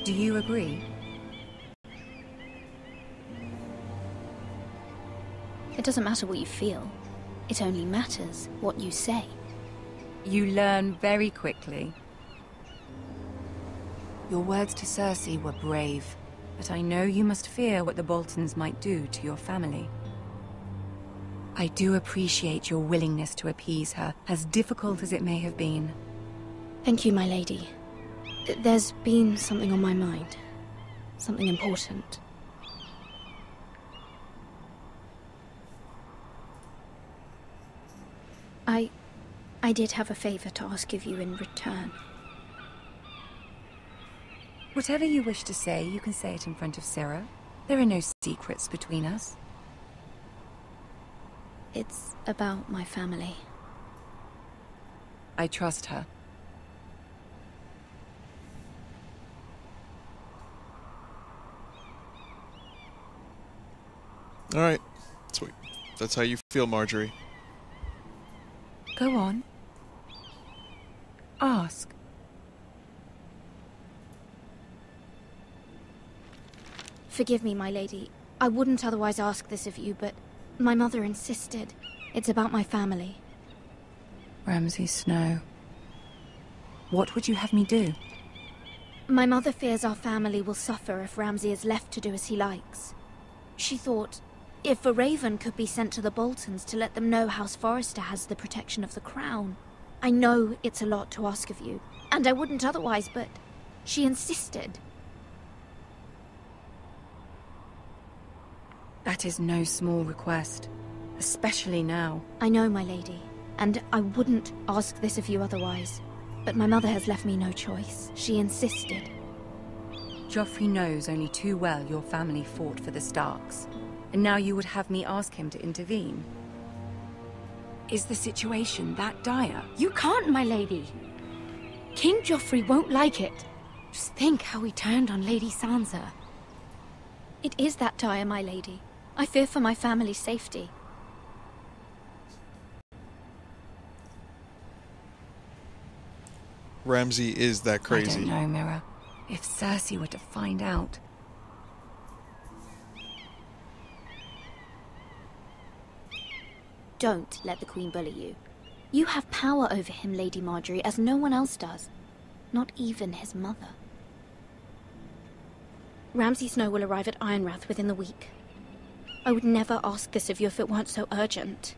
Do you agree? It doesn't matter what you feel. It only matters what you say. You learn very quickly. Your words to Cersei were brave, but I know you must fear what the Boltons might do to your family. I do appreciate your willingness to appease her, as difficult as it may have been. Thank you, my lady. There's been something on my mind. Something important. I did have a favor to ask of you in return. Whatever you wish to say, you can say it in front of Sarah. There are no secrets between us. It's about my family. I trust her. All right. Sweet. That's how you feel, Marjorie. Go on. Ask. Forgive me, my lady. I wouldn't otherwise ask this of you, but my mother insisted. It's about my family. Ramsay Snow. What would you have me do? My mother fears our family will suffer if Ramsay is left to do as he likes. She thought, if a raven could be sent to the Boltons to let them know House Forrester has the protection of the crown. I know it's a lot to ask of you, and I wouldn't otherwise, but she insisted. That is no small request, especially now. I know, my lady, and I wouldn't ask this of you otherwise. But my mother has left me no choice. She insisted. Joffrey knows only too well your family fought for the Starks, and now you would have me ask him to intervene. Is the situation that dire? You can't, my lady. King Joffrey won't like it. Just think how he turned on Lady Sansa. It is that dire, my lady. I fear for my family's safety. Ramsay is that crazy. I don't know, Mira. If Cersei were to find out... Don't let the Queen bully you. You have power over him, Lady Marjorie, as no one else does. Not even his mother. Ramsay Snow will arrive at Ironrath within the week. I would never ask this of you if it weren't so urgent.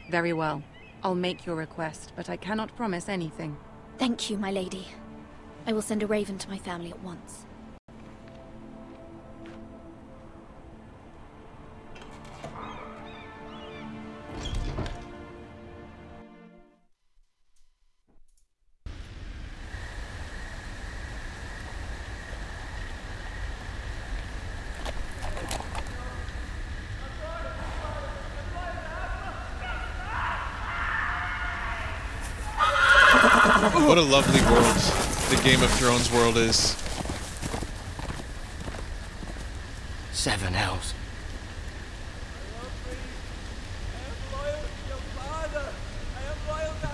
Very well. I'll make your request, but I cannot promise anything. Thank you, my lady. I will send a raven to my family at once. What a lovely world the Game of Thrones world is. 7 Hells.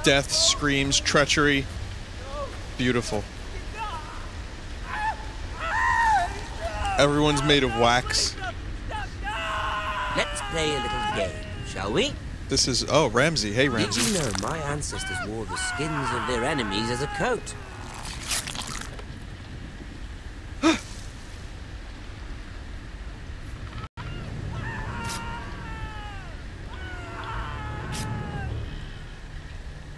Death, screams, treachery. Beautiful. Everyone's made of wax. Let's play a little game, shall we? This is... Oh, Ramsay. Hey, Ramsay. Did you know my ancestors wore the skins of their enemies as a coat?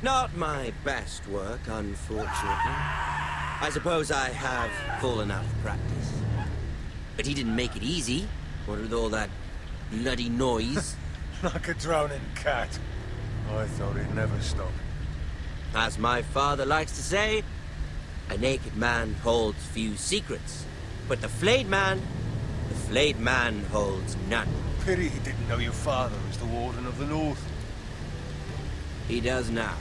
Not my best work, unfortunately. I suppose I have fallen out of practice. But he didn't make it easy, what with all that bloody noise. Like a drowning cat. I thought he'd never stop. As my father likes to say, a naked man holds few secrets. But the flayed man holds none. Pity he didn't know your father was the Warden of the North. He does now.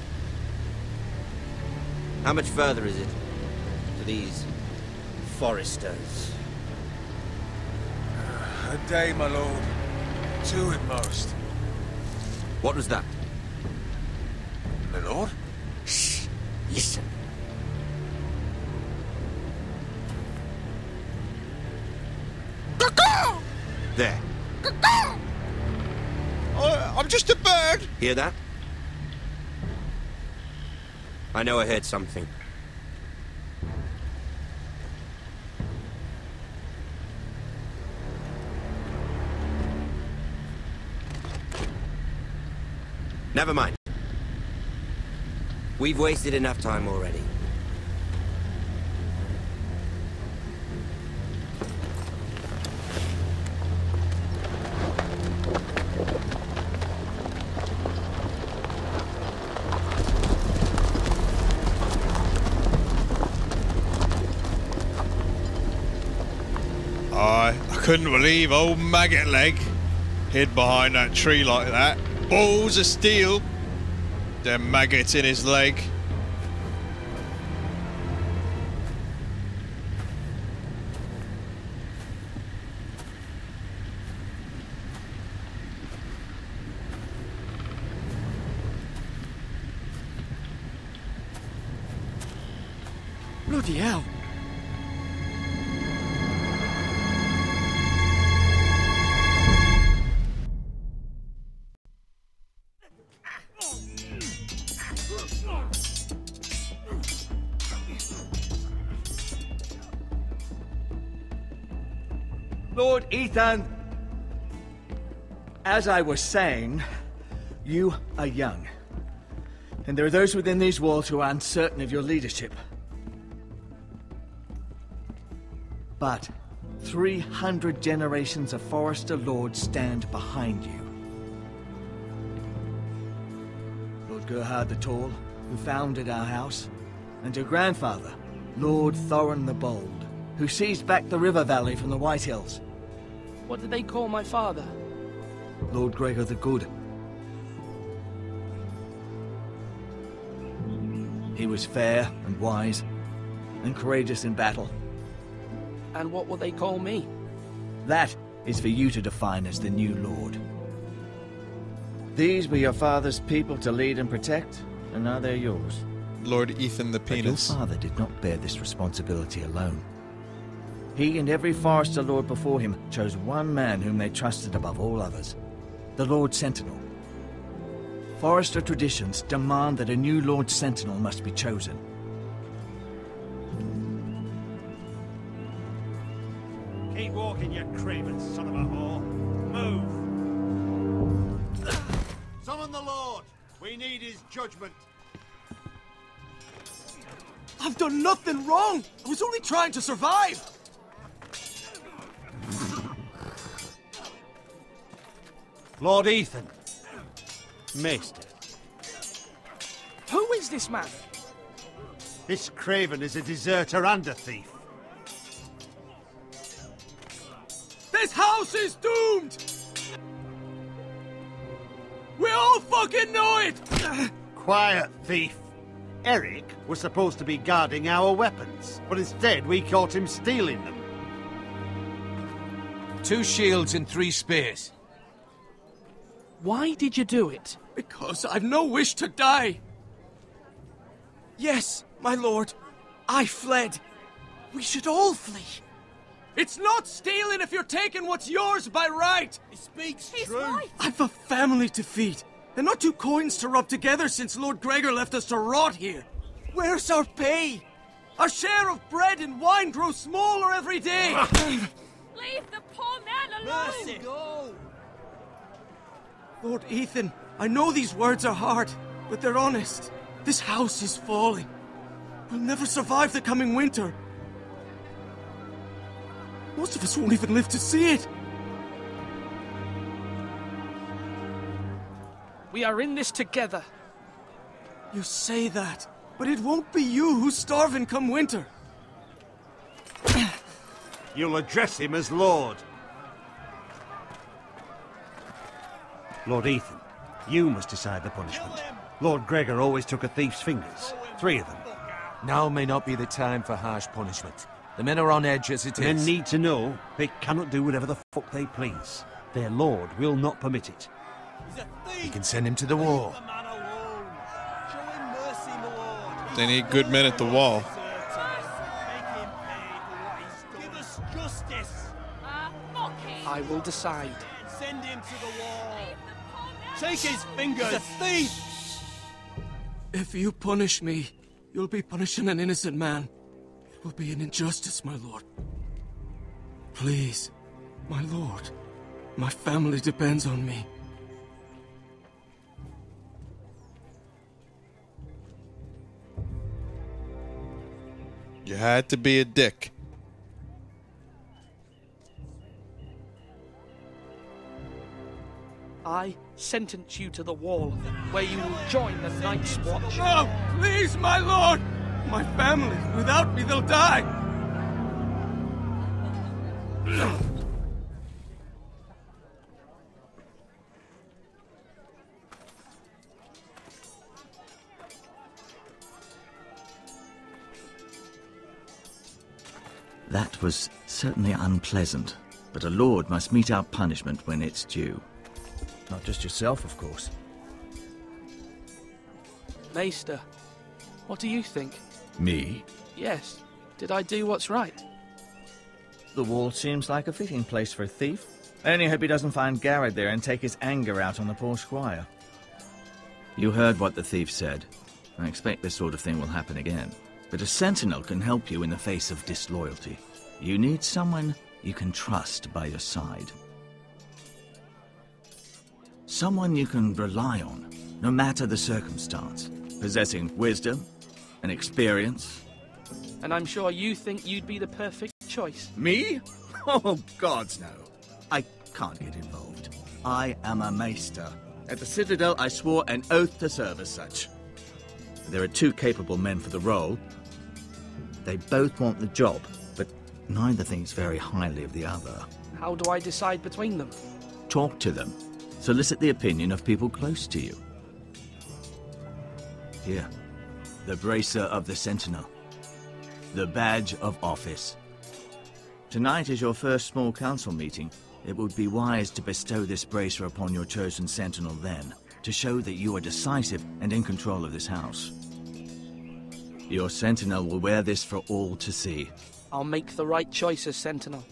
How much further is it to these Forresters? A day, my lord. 2 at most. What was that? My lord? Shh! Listen. There. I'm just a bird! Hear that? I know I heard something. Never mind. We've wasted enough time already. I couldn't believe old Maggot Leg hid behind that tree like that. Balls of steel. Them maggots in his leg. Bloody hell. Lord Ethan, as I was saying, you are young. And there are those within these walls who are uncertain of your leadership. But 300 generations of Forrester lords stand behind you. Lord Gerhard the Tall, who founded our house, and your grandfather, Lord Thorin the Bold, who seized back the river valley from the White Hills. What did they call my father? Lord Gregor the Good. He was fair and wise, and courageous in battle. And what will they call me? That is for you to define as the new lord. These were your father's people to lead and protect, and now they're yours. Lord Ethan the Penis. But your father did not bear this responsibility alone. He and every Forrester lord before him chose one man whom they trusted above all others, the Lord Sentinel. Forrester traditions demand that a new Lord Sentinel must be chosen. Keep walking, you craven son of a whore. Move! Summon the Lord! We need his judgment. I've done nothing wrong! I was only trying to survive! Lord Ethan. Maester. Who is this man? This craven is a deserter and a thief. This house is doomed! We all fucking know it! Quiet, thief. Eric was supposed to be guarding our weapons, but instead we caught him stealing them. 2 shields and 3 spears. Why did you do it? Because I've no wish to die. Yes, my lord. I fled. We should all flee. It's not stealing if you're taking what's yours by right. He speaks true. Right. I've a family to feed, and not 2 coins to rub together since Lord Gregor left us to rot here. Where's our pay? Our share of bread and wine grows smaller every day. Leave the poor man alone! Mercy. Go. Lord Ethan, I know these words are hard, but they're honest. This house is falling. We'll never survive the coming winter. Most of us won't even live to see it. We are in this together. You say that, but it won't be you who's starving come winter. You'll address him as Lord. Lord Ethan, you must decide the punishment. Lord Gregor always took a thief's fingers. 3 of them. Now may not be the time for harsh punishment. The men are on edge as it The men is. need to know they cannot do whatever the fuck they please. Their lord will not permit it. You can send him to the wall. They need good men at the wall. I will decide. Send him to the wall. Take his fingers. He's a thief. If you punish me, you'll be punishing an innocent man. It will be an injustice, my lord. Please, my lord. My family depends on me. You had to be a dick. I sentence you to the wall, where you will join the Night's Watch. No, please, my lord! My family, without me, they'll die! That was certainly unpleasant, but a lord must mete out punishment when it's due. Not just yourself, of course. Maester, what do you think? Me? Yes. Did I do what's right? The wall seems like a fitting place for a thief. I only hope he doesn't find Garrett there and take his anger out on the poor squire. You heard what the thief said. I expect this sort of thing will happen again. But a sentinel can help you in the face of disloyalty. You need someone you can trust by your side. Someone you can rely on, no matter the circumstance. Possessing wisdom and experience. And I'm sure you think you'd be the perfect choice. Me? Oh, gods no. I can't get involved. I am a maester. At the Citadel, I swore an oath to serve as such. There are 2 capable men for the role. They both want the job, but neither thinks very highly of the other. How do I decide between them? Talk to them. Solicit the opinion of people close to you. Here, the bracer of the Sentinel. The badge of office. Tonight is your first small council meeting. It would be wise to bestow this bracer upon your chosen Sentinel then, to show that you are decisive and in control of this house. Your Sentinel will wear this for all to see. I'll make the right choice as Sentinel.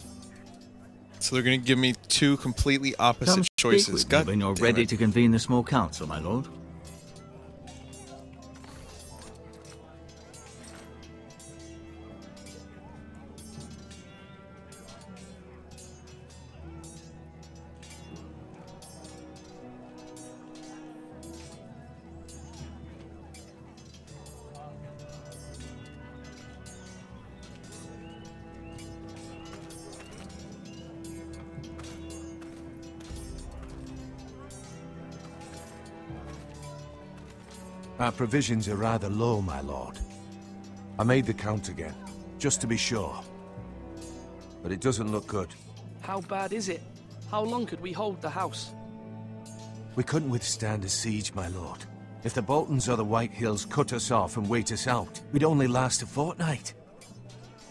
So they're going to give me 2 completely opposite Come choices. speak with God me when you're damn ready it. to convene the small council, my lord. Our provisions are rather low, my lord. I made the count again, just to be sure. But it doesn't look good. How bad is it? How long could we hold the house? We couldn't withstand a siege, my lord. If the Boltons or the White Hills cut us off and wait us out, we'd only last a fortnight.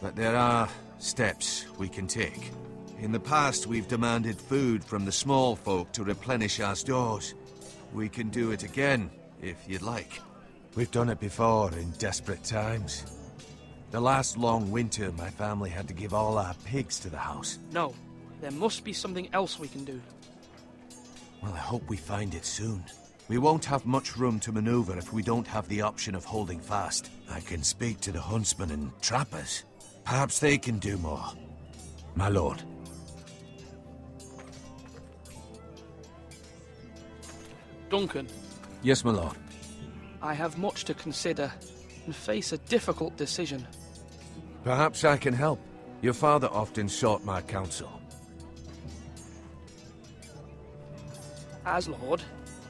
But there are steps we can take. In the past, we've demanded food from the small folk to replenish our stores. We can do it again, if you'd like. We've done it before in desperate times. The last long winter, my family had to give all our pigs to the house. No, there must be something else we can do. Well, I hope we find it soon. We won't have much room to maneuver if we don't have the option of holding fast. I can speak to the huntsmen and trappers. Perhaps they can do more. My lord. Duncan. Yes, my lord. I have much to consider and face a difficult decision. Perhaps I can help. Your father often sought my counsel. As Lord,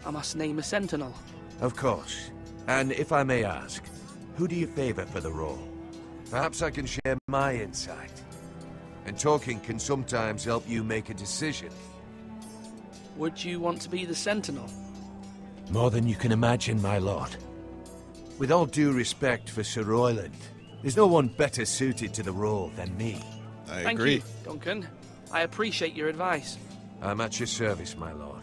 I must name a sentinel. Of course. And if I may ask, who do you favor for the role? Perhaps I can share my insight. And talking can sometimes help you make a decision. Would you want to be the Sentinel? More than you can imagine, my lord. With all due respect for Sir Royland, there's no one better suited to the role than me. Thank you, Duncan. I appreciate your advice. I'm at your service, my lord.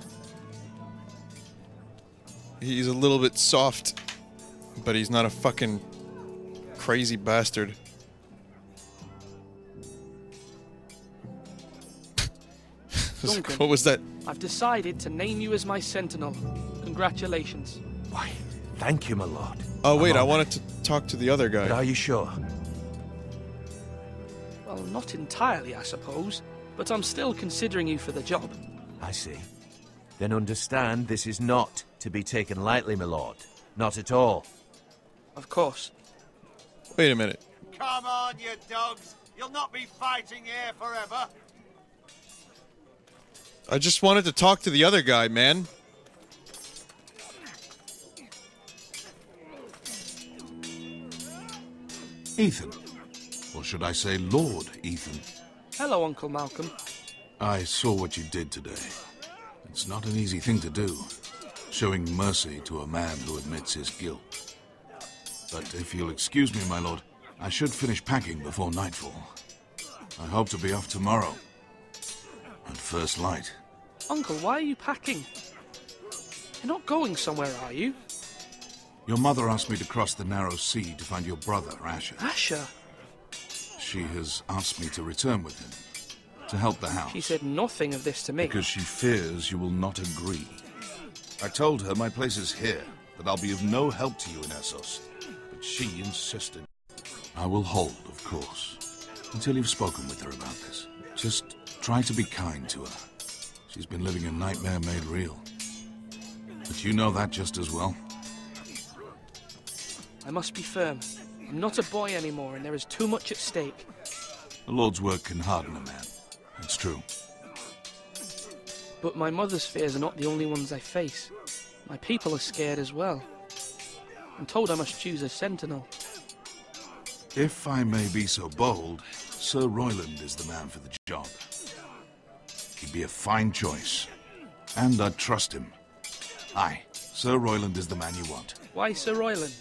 He's a little bit soft, but he's not a fucking crazy bastard. Duncan, what was that? I've decided to name you as my Sentinel. Congratulations. Why, thank you, my lord. Oh, wait, I wanted to talk to the other guy. But are you sure? Well, not entirely, I suppose, but I'm still considering you for the job. I see. Then understand this is not to be taken lightly, my lord. Not at all. Of course. Wait a minute. Come on, you dogs. You'll not be fighting here forever. I just wanted to talk to the other guy, man. Ethan. Or should I say Lord Ethan? Hello, Uncle Malcolm. I saw what you did today. It's not an easy thing to do, showing mercy to a man who admits his guilt. But if you'll excuse me, my lord, I should finish packing before nightfall. I hope to be off tomorrow. At first light. Uncle, why are you packing? You're not going somewhere, are you? Your mother asked me to cross the narrow sea to find your brother, Asher. Asher? She has asked me to return with him, to help the house. She said nothing of this to me. Because she fears you will not agree. I told her my place is here, that I'll be of no help to you in Essos. But she insisted. I will hold, of course, until you've spoken with her about this. Just try to be kind to her. She's been living a nightmare made real. But you know that just as well. I must be firm. I'm not a boy anymore, and there is too much at stake. The Lord's work can harden a man. It's true. But my mother's fears are not the only ones I face. My people are scared as well. I'm told I must choose a sentinel. If I may be so bold, Sir Royland is the man for the job. He'd be a fine choice. And I'd trust him. Aye, Sir Royland is the man you want. Why Sir Royland?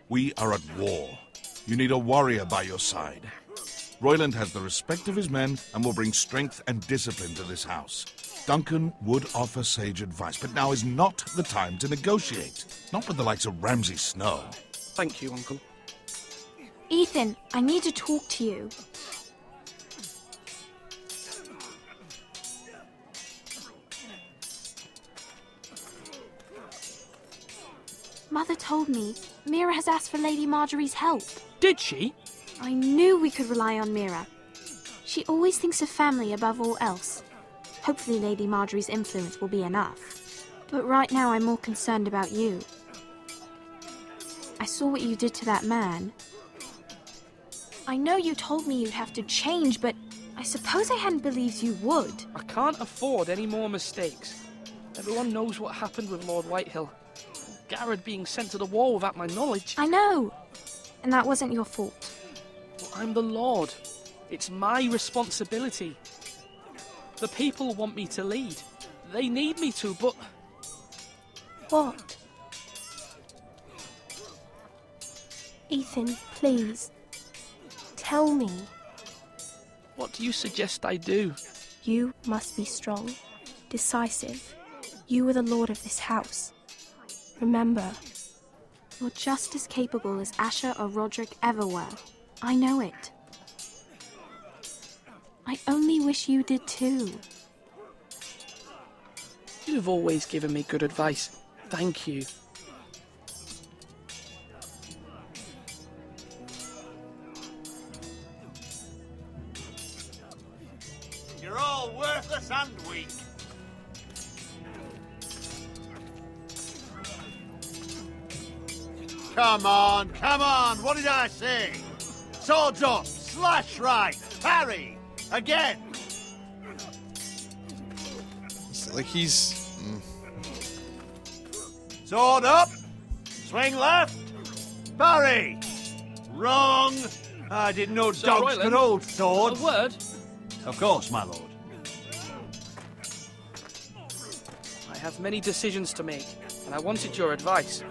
We are at war. You need a warrior by your side. Royland has the respect of his men and will bring strength and discipline to this house. Duncan would offer sage advice, but now is not the time to negotiate. Not with the likes of Ramsay Snow. Thank you, Uncle. Ethan, I need to talk to you. Mother told me Mira has asked for Lady Marjorie's help. Did she? I knew we could rely on Mira. She always thinks of family above all else. Hopefully Lady Marjorie's influence will be enough. But right now I'm more concerned about you. I saw what you did to that man. I know you told me you'd have to change, but I suppose I hadn't believed you would. I can't afford any more mistakes. Everyone knows what happened with Lord Whitehill. Garrett being sent to the war without my knowledge. I know. And that wasn't your fault. Well, I'm the Lord. It's my responsibility. The people want me to lead. They need me to, but... What? Ethan, please. Tell me. What do you suggest I do? You must be strong, decisive. You are the lord of this house. Remember, you're just as capable as Asher or Roderick ever were. I know it. I only wish you did too. You've always given me good advice. Thank you. You're all worthless and weak. Come on, come on, what did I say? Swords up, slash right, parry, again. It's like he's... Sword up, swing left, parry. Wrong. I didn't know Sir dogs Royland, could hold swords. A word? Of course, my lord. I have many decisions to make, and I wanted your advice.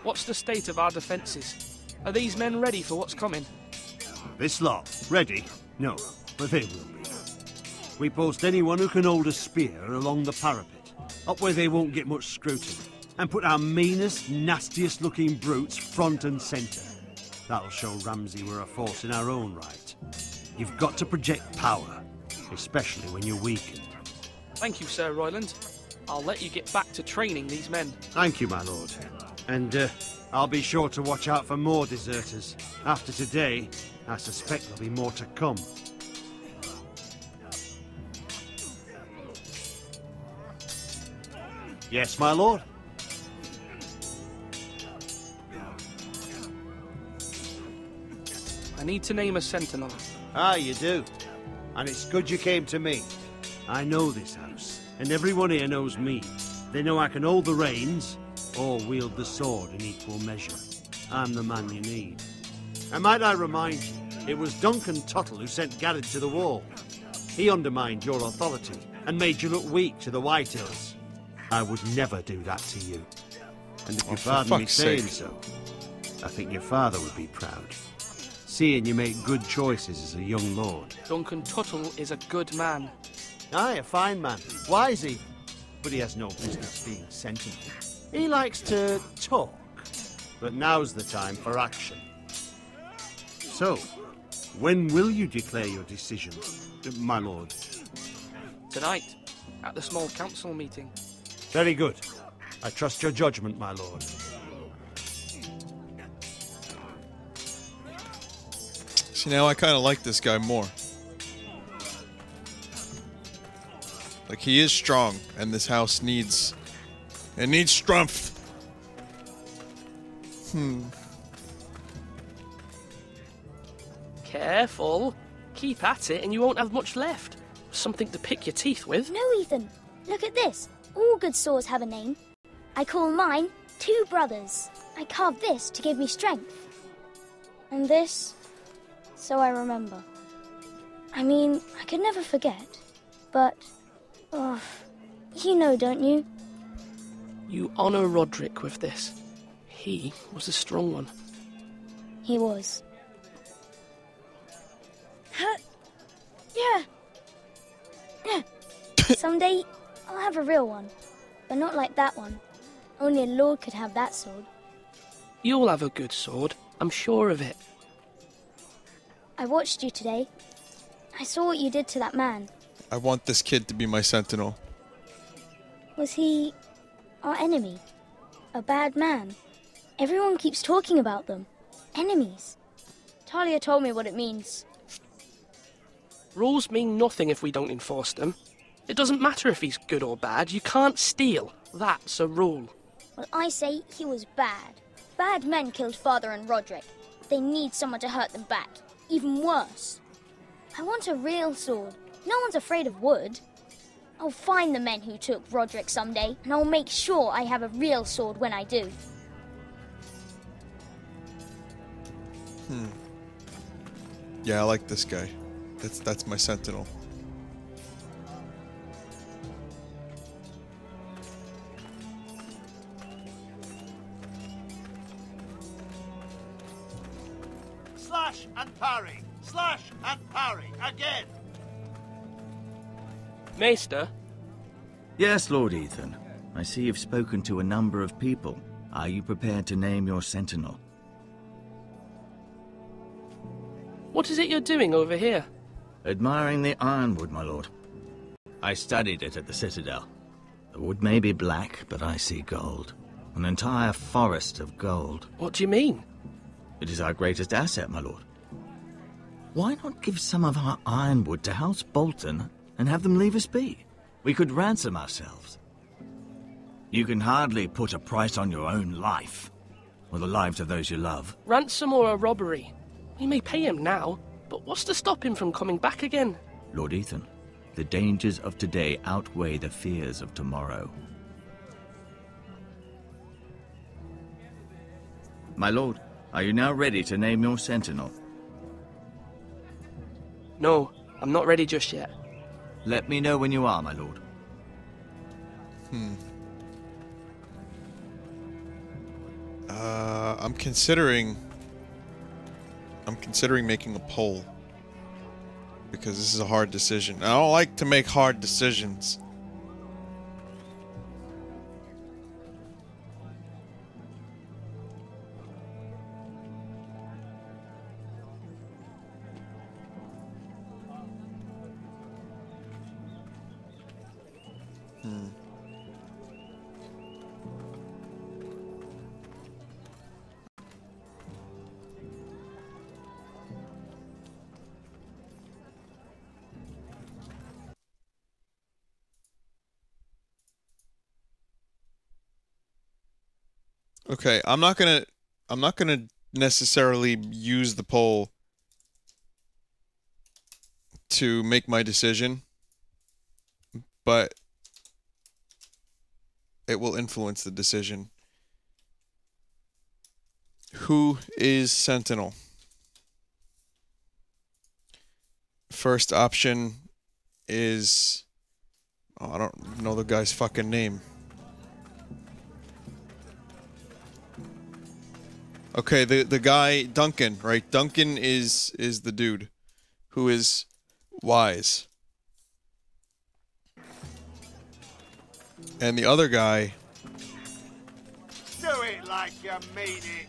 What's the state of our defences? Are these men ready for what's coming? This lot, ready? No, but they will be. We post anyone who can hold a spear along the parapet, up where they won't get much scrutiny, and put our meanest, nastiest looking brutes front and centre. That'll show Ramsay we're a force in our own right. You've got to project power, especially when you're weakened. Thank you, Sir Royland. I'll let you get back to training these men. Thank you, my lord. And I'll be sure to watch out for more deserters. After today, I suspect there'll be more to come. Yes, my lord? I need to name a sentinel. Ah, you do. And it's good you came to me. I know this house, and everyone here knows me. They know I can hold the reins, or wield the sword in equal measure. I'm the man you need. And might I remind you, it was Duncan Tuttle who sent Garrett to the wall. He undermined your authority, and made you look weak to the Whitehills. I would never do that to you. And if you pardon me saying so, I think your father would be proud. Seeing you make good choices as a young lord. Duncan Tuttle is a good man. Aye, a fine man. Wise even. But he has no business being sentinel. He likes to talk. But now's the time for action. So, when will you declare your decision, my lord? Tonight, at the small council meeting. Very good. I trust your judgment, my lord. See, now I kind of like this guy more. Like, he is strong, and this house needs... It needs strength. Careful. Keep at it and you won't have much left. Something to pick your teeth with. No, Ethan. Look at this. All good swords have a name. I call mine Two Brothers. I carved this to give me strength. And this, so I remember. I mean, I could never forget. But, oh, you know, don't you? You honor Roderick with this. He was a strong one. He was. Yeah. Someday, I'll have a real one. But not like that one. Only a lord could have that sword. You'll have a good sword. I'm sure of it. I watched you today. I saw what you did to that man. I want this kid to be my sentinel. Was he our enemy? A bad man? Everyone keeps talking about them. Enemies. Talia told me what it means. Rules mean nothing if we don't enforce them. It doesn't matter if he's good or bad. You can't steal. That's a rule. Well, I say he was bad. Bad men killed Father and Roderick. They need someone to hurt them back. Even worse. I want a real sword. No one's afraid of wood. I'll find the men who took Roderick someday, and I'll make sure I have a real sword when I do. Yeah, I like this guy. That's my sentinel. Slash and parry. Slash and parry. Again. Maester? Yes, Lord Ethan. I see you've spoken to a number of people. Are you prepared to name your sentinel? What is it you're doing over here? Admiring the ironwood, my lord. I studied it at the Citadel. The wood may be black, but I see gold. An entire forest of gold. What do you mean? It is our greatest asset, my lord. Why not give some of our ironwood to House Bolton and have them leave us be? We could ransom ourselves. You can hardly put a price on your own life, or the lives of those you love. Ransom or a robbery? We may pay him now, but what's to stop him from coming back again? Lord Ethan, the dangers of today outweigh the fears of tomorrow. My lord, are you now ready to name your sentinel? No, I'm not ready just yet. Let me know when you are, my lord. I'm considering making a poll. Because this is a hard decision. I don't like to make hard decisions. Okay, I'm not gonna necessarily use the poll to make my decision, but it will influence the decision. Who is Sentinel? First option is... Oh, I don't know the guy's fucking name. Okay, the guy, Duncan, right? Duncan is the dude who is wise. And the other guy... Do it like you mean it.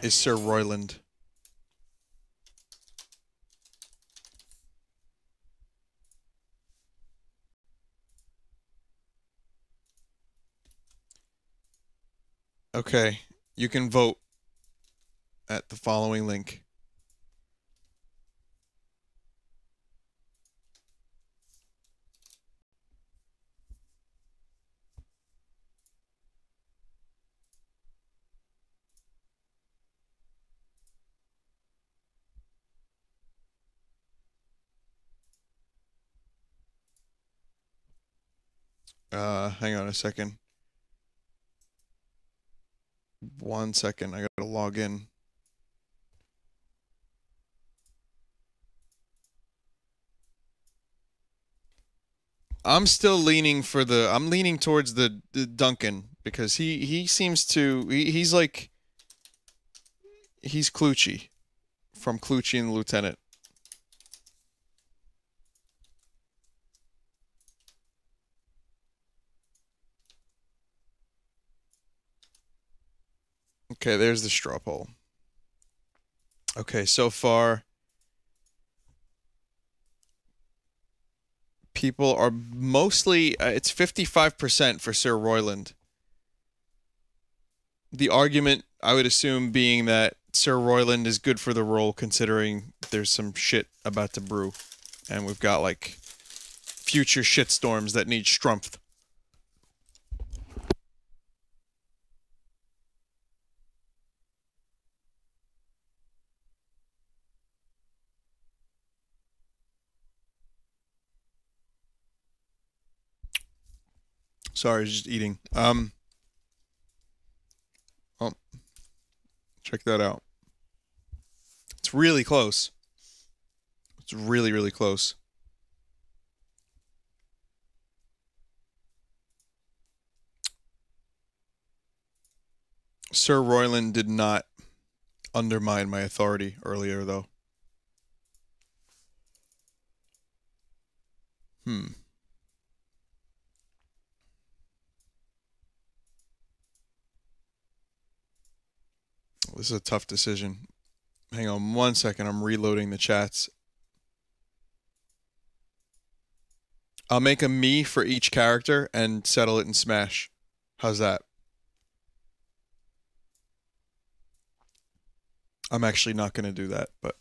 ...is Sir Royland. Okay, you can vote at the following link. Hang on a second. 1 second, I gotta log in. I'm still leaning for the... I'm leaning towards the Duncan, because he seems to... He's like... He's Clucci. From Clucci and the Lieutenant. Okay, there's the straw poll. Okay, so far... People are mostly... it's 55% for Sir Royland. The argument, I would assume, being that Sir Royland is good for the role, considering there's some shit about to brew. And we've got, like, future shitstorms that need strumph. Sorry, I was just eating. Oh, check that out. It's really close. It's really, really close. Sir Royland did not undermine my authority earlier, though. This is a tough decision. Hang on 1 second. I'm reloading the chats. I'll make a me for each character and settle it in Smash. How's that? I'm actually not going to do that, but...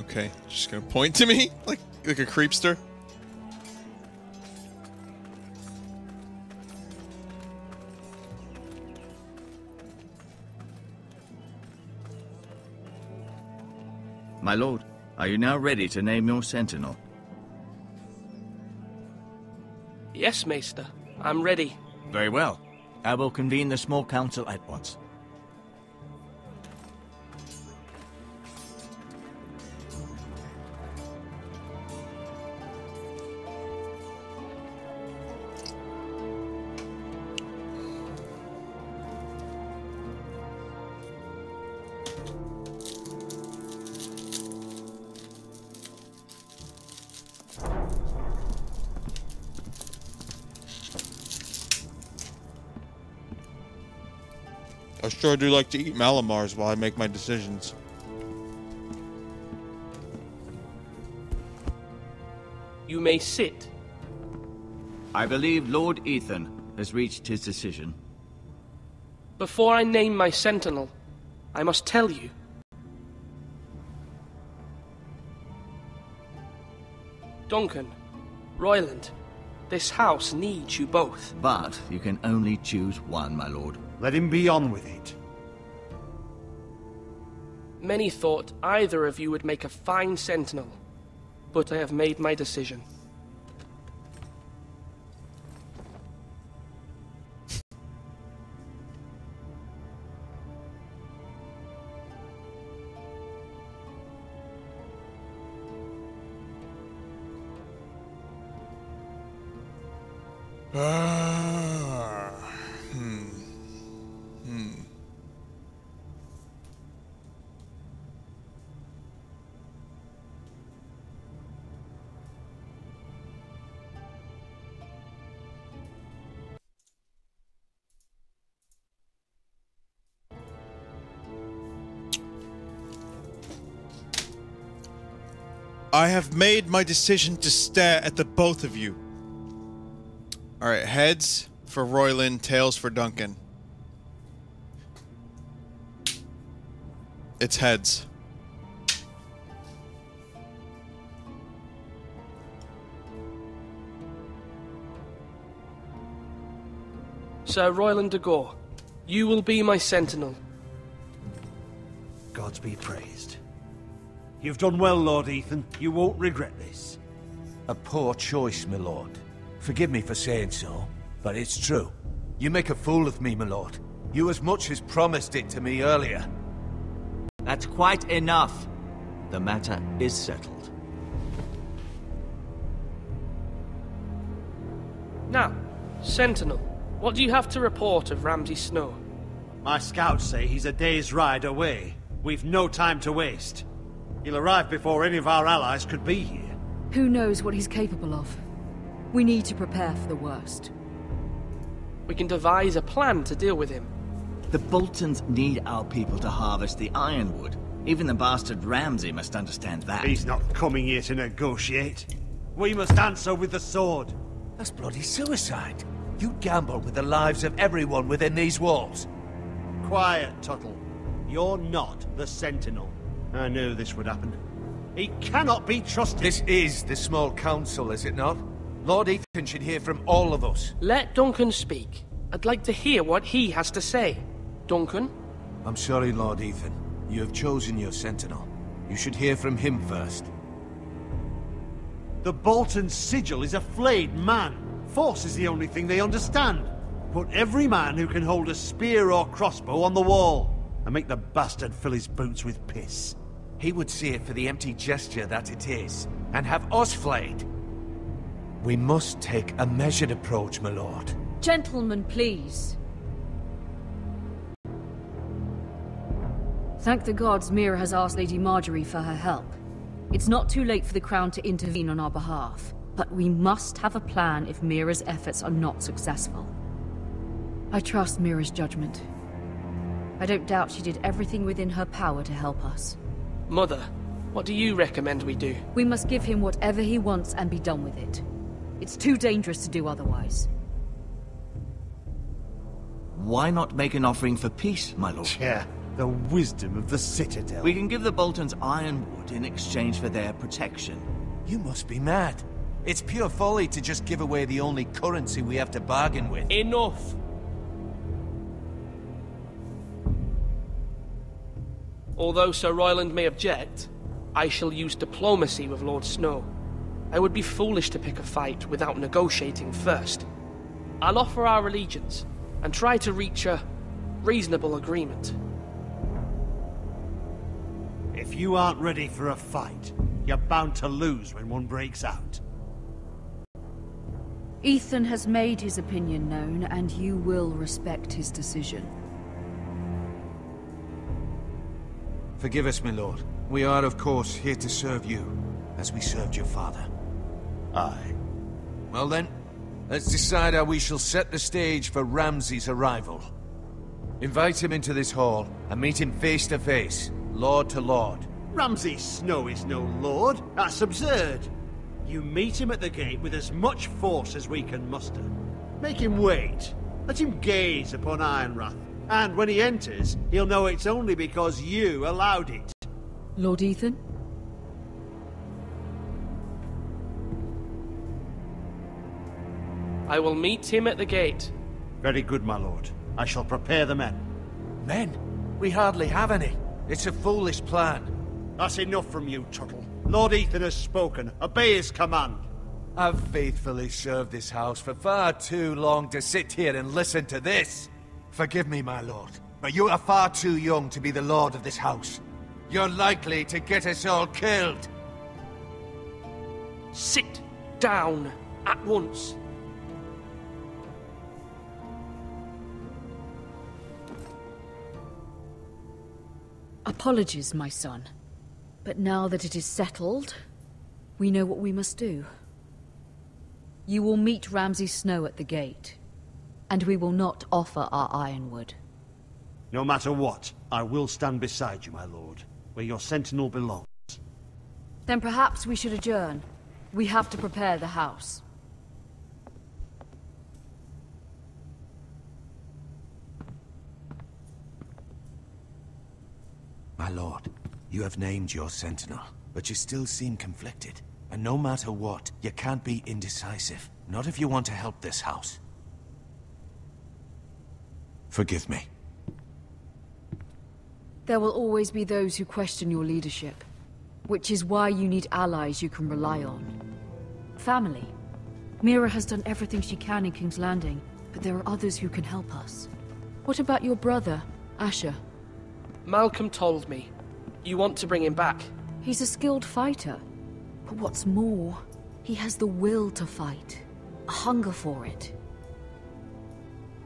Okay, just gonna point to me like a creepster. My lord, are you now ready to name your sentinel? Yes, Maester. I'm ready. Very well. I will convene the small council at once. I sure do like to eat Malamars while I make my decisions. You may sit. I believe Lord Ethan has reached his decision. Before I name my sentinel, I must tell you. Duncan, Royland, this house needs you both. But you can only choose one, my lord. Let him be on with it. Many thought either of you would make a fine sentinel, but I have made my decision. I have made my decision to stare at the both of you. Alright, heads for Royland, tails for Duncan. It's heads. Sir Royland de Gore, you will be my sentinel. Gods be praised. You've done well, Lord Ethan. You won't regret this. A poor choice, my lord. Forgive me for saying so, but it's true. You make a fool of me, my lord. You as much as promised it to me earlier. That's quite enough. The matter is settled. Now, Sentinel, what do you have to report of Ramsay Snow? My scouts say he's a day's ride away. We've no time to waste. He'll arrive before any of our allies could be here. Who knows what he's capable of? We need to prepare for the worst. We can devise a plan to deal with him. The Boltons need our people to harvest the ironwood. Even the bastard Ramsay must understand that. He's not coming here to negotiate. We must answer with the sword. That's bloody suicide. You'd gamble with the lives of everyone within these walls. Quiet, Tuttle. You're not the Sentinel. I knew this would happen. He cannot be trusted. This is the small council, is it not? Lord Ethan should hear from all of us. Let Duncan speak. I'd like to hear what he has to say. Duncan? I'm sorry, Lord Ethan. You have chosen your sentinel. You should hear from him first. The Bolton sigil is a flayed man. Force is the only thing they understand. Put every man who can hold a spear or crossbow on the wall, and make the bastard fill his boots with piss. He would see it for the empty gesture that it is, and have us flayed. We must take a measured approach, my lord. Gentlemen, please. Thank the gods MIRA has asked Lady Marjorie for her help. It's not too late for the Crown to intervene on our behalf, but we must have a plan if MIRA's efforts are not successful. I trust MIRA's judgment. I don't doubt she did everything within her power to help us. Mother, what do you recommend we do? We must give him whatever he wants and be done with it. It's too dangerous to do otherwise. Why not make an offering for peace, my lord? Yeah, The wisdom of the Citadel. We can give the Boltons ironwood in exchange for their protection. You must be mad. It's pure folly to just give away the only currency we have to bargain with. Enough! Although Sir Royland may object, I shall use diplomacy with Lord Snow. I would be foolish to pick a fight without negotiating first. I'll offer our allegiance, and try to reach a reasonable agreement. If you aren't ready for a fight, you're bound to lose when one breaks out. Ethan has made his opinion known, and you will respect his decision. Forgive us, my lord. We are, of course, here to serve you, as we served your father. Aye. Well then, let's decide how we shall set the stage for Ramsay's arrival. Invite him into this hall, and meet him face to face, lord to lord. Ramsay Snow is no lord. That's absurd. You meet him at the gate with as much force as we can muster. Make him wait. Let him gaze upon Ironrath. And when he enters, he'll know it's only because you allowed it. Lord Ethan? I will meet him at the gate. Very good, my lord. I shall prepare the men. Men? We hardly have any. It's a foolish plan. That's enough from you, Tuttle. Lord Ethan has spoken. Obey his command. I've faithfully served this house for far too long to sit here and listen to this. Forgive me, my lord, but you are far too young to be the lord of this house. You're likely to get us all killed. Sit down at once. Apologies, my son. But now that it is settled, we know what we must do. You will meet Ramsay Snow at the gate, and we will not offer our ironwood. No matter what, I will stand beside you, my lord, where your sentinel belongs. Then perhaps we should adjourn. We have to prepare the house. My lord, you have named your sentinel, but you still seem conflicted. And no matter what, you can't be indecisive. Not if you want to help this house. Forgive me. There will always be those who question your leadership, which is why you need allies you can rely on. Family. MIRA has done everything she can in King's Landing, but there are others who can help us. What about your brother, Asher? Malcolm told me. You want to bring him back? He's a skilled fighter. But what's more, he has the will to fight. A hunger for it.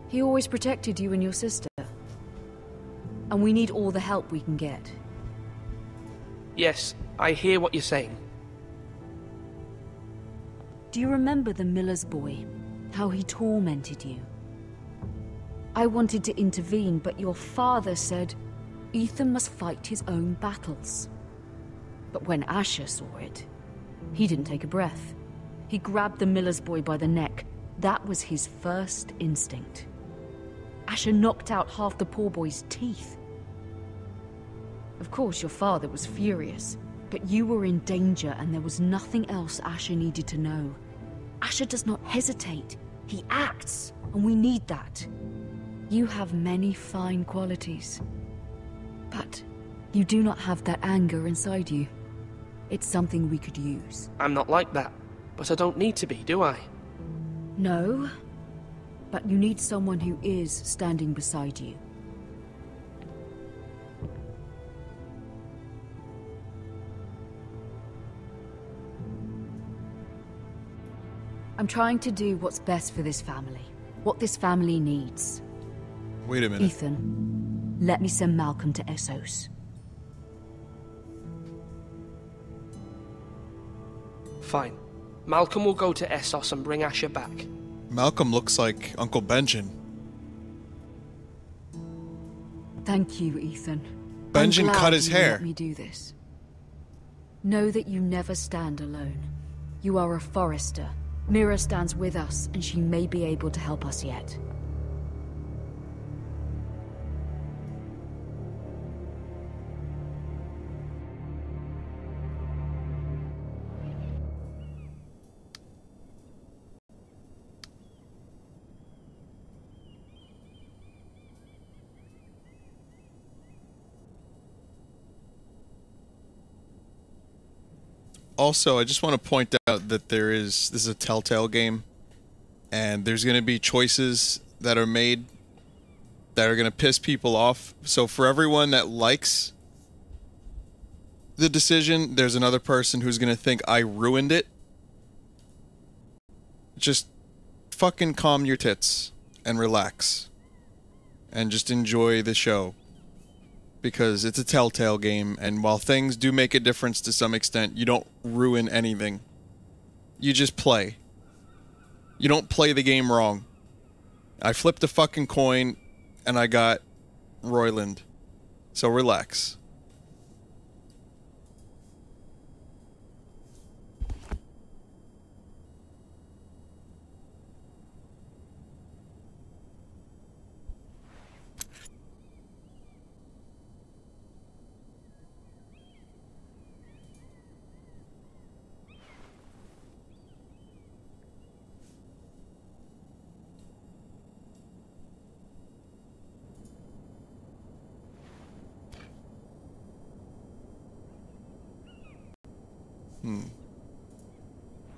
He always protected you and your sister. And we need all the help we can get. Yes, I hear what you're saying. Do you remember the miller's boy? How he tormented you? I wanted to intervene, but your father said Ethan must fight his own battles. But when Asher saw it, he didn't take a breath. He grabbed the miller's boy by the neck. That was his first instinct. Asher knocked out half the poor boy's teeth. Of course, your father was furious, but you were in danger and there was nothing else Asher needed to know. Asher does not hesitate. He acts, and we need that. You have many fine qualities, but you do not have that anger inside you. It's something we could use. I'm not like that, but I don't need to be, do I? No, but you need someone who is standing beside you. I'm trying to do what's best for this family. What this family needs. Wait a minute. Ethan, let me send Malcolm to Essos. Fine. Malcolm will go to Essos and bring Asher back. Malcolm looks like Uncle Benjen. Thank you, Ethan. Benjen cut his hair. Let me do this. Know that you never stand alone. You are a Forrester. MIRA stands with us, and she may be able to help us yet. Also, I just want to point out that this is a Telltale game, and there's going to be choices that are made that are going to piss people off. So for everyone that likes the decision, there's another person who's going to think I ruined it. Just fucking calm your tits and relax and just enjoy the show, because it's a Telltale game, and while things do make a difference to some extent, you don't ruin anything. You just play. You don't play the game wrong. I flipped a fucking coin and I got Royland. So relax.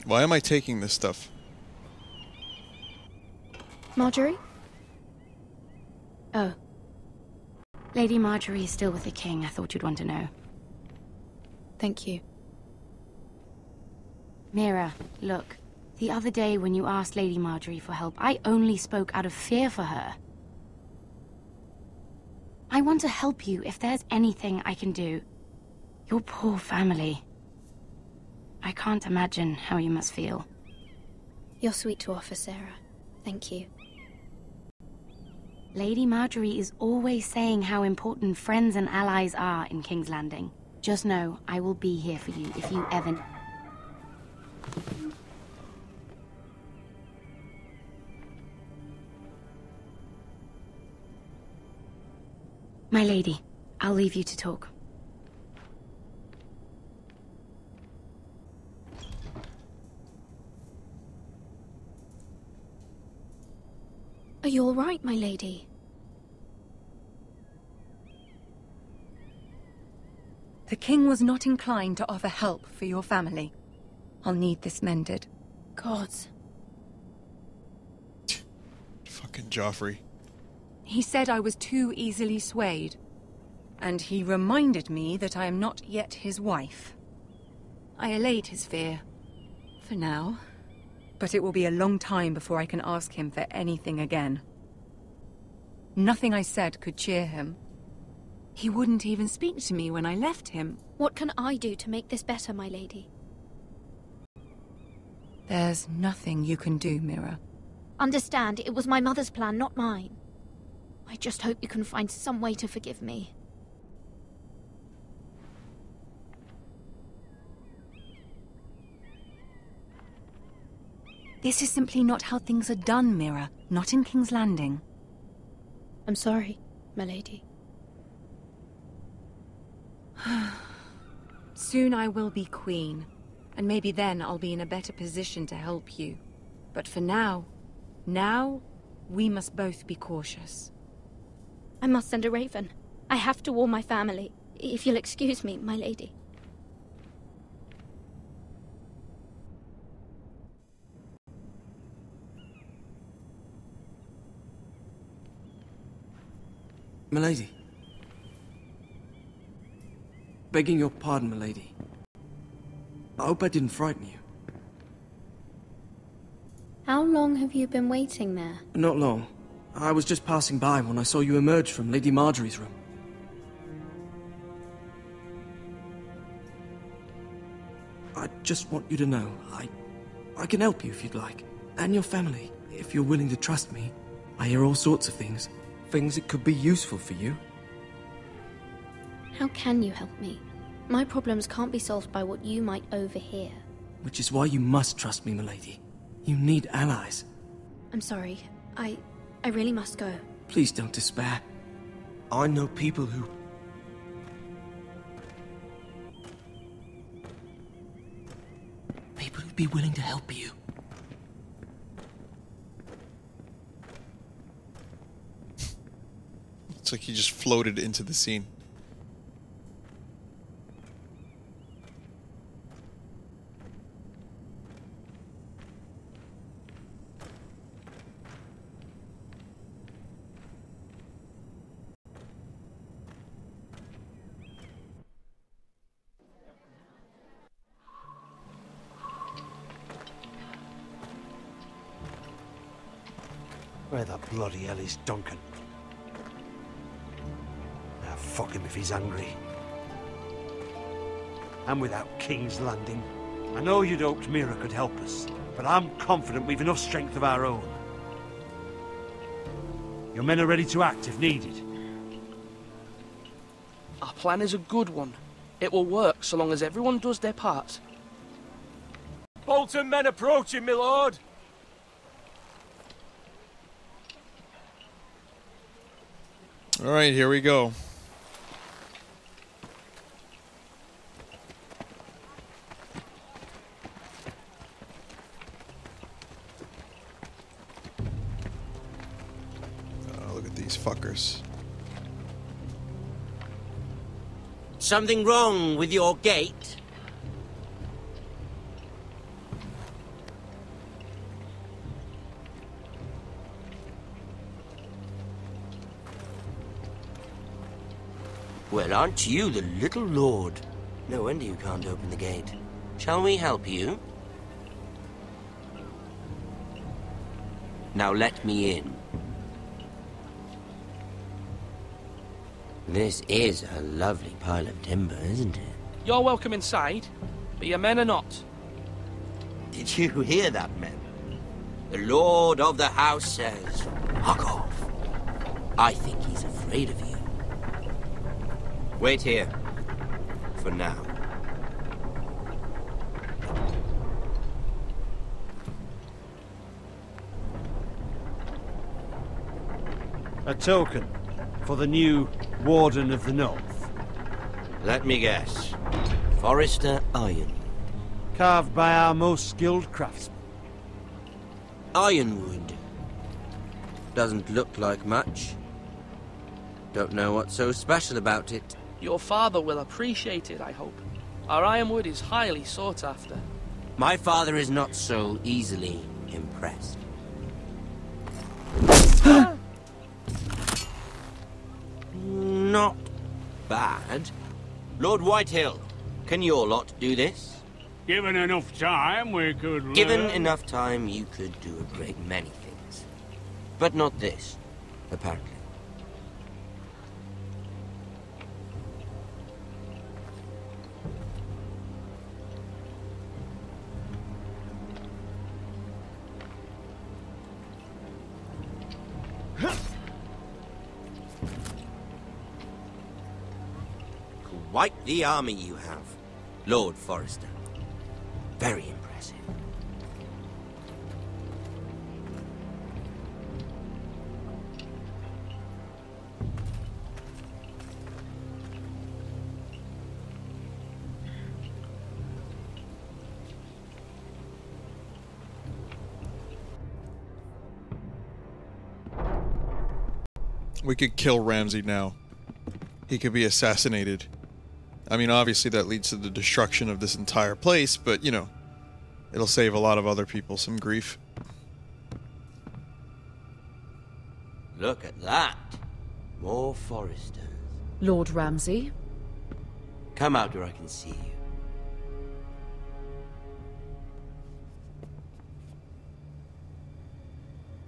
Why am I taking this stuff? Marjorie? Oh. Lady Marjorie is still with the king. I thought you'd want to know. Thank you. Mira, look. The other day when you asked Lady Marjorie for help, I only spoke out of fear for her. I want to help you if there's anything I can do. Your poor family. I can't imagine how you must feel. You're sweet to offer, Sarah. Thank you. Lady Marjorie is always saying how important friends and allies are in King's Landing. Just know, I will be here for you if you ever... My lady, I'll leave you to talk. Are you all right, my lady? The king was not inclined to offer help for your family. I'll need this mended. Gods. Fucking Joffrey. He said I was too easily swayed. And he reminded me that I am not yet his wife. I allayed his fear. For now. But it will be a long time before I can ask him for anything again. Nothing I said could cheer him. He wouldn't even speak to me when I left him. What can I do to make this better, my lady? There's nothing you can do, MIRA. Understand, it was my mother's plan, not mine. I just hope you can find some way to forgive me. This is simply not how things are done, MIRA. Not in King's Landing. I'm sorry, my lady. Soon I will be queen, and maybe then I'll be in a better position to help you. But for now, we must both be cautious. I must send a raven. I have to warn my family. If you'll excuse me, my lady. Milady. Begging your pardon, milady. I hope I didn't frighten you. How long have you been waiting there? Not long. I was just passing by when I saw you emerge from Lady Marjorie's room. I just want you to know, I can help you if you'd like. And your family, if you're willing to trust me. I hear all sorts of things. Things that could be useful for you. How can you help me? My problems can't be solved by what you might overhear. Which is why you must trust me, milady. You need allies. I'm sorry. I really must go. Please don't despair. I know people who... People who'd be willing to help you. It's like he just floated into the scene. Where the bloody hell is Duncan? Now fuck him if he's angry. And without King's Landing, I know you'd hoped MIRA could help us, but I'm confident we've enough strength of our own. Your men are ready to act if needed. Our plan is a good one. It will work so long as everyone does their part. Bolton men approaching, my lord! Alright, here we go. Look at these fuckers. Something wrong with your gate? Well, aren't you the little lord? No wonder you can't open the gate. Shall we help you? Now let me in. This is a lovely pile of timber, isn't it? You're welcome inside, but your men are not. Did you hear that, men? The lord of the house says, "Fuck off." I think he's afraid of you. Wait here. For now. A token for the new Warden of the North. Let me guess. Forrester Ironwood. Carved by our most skilled craftsmen. Ironwood. Doesn't look like much. Don't know what's so special about it. Your father will appreciate it, I hope. Our ironwood is highly sought after. My father is not so easily impressed. Not bad. Lord Whitehill, can your lot do this? Given enough time, we could... Given enough time, you could do a great many things. But not this, apparently. Quite the army you have, Lord Forrester. Very impressive. We could kill Ramsay now. He could be assassinated. I mean, obviously that leads to the destruction of this entire place, but, you know, it'll save a lot of other people some grief. Look at that. More Forresters. Lord Ramsay? Come out where I can see you.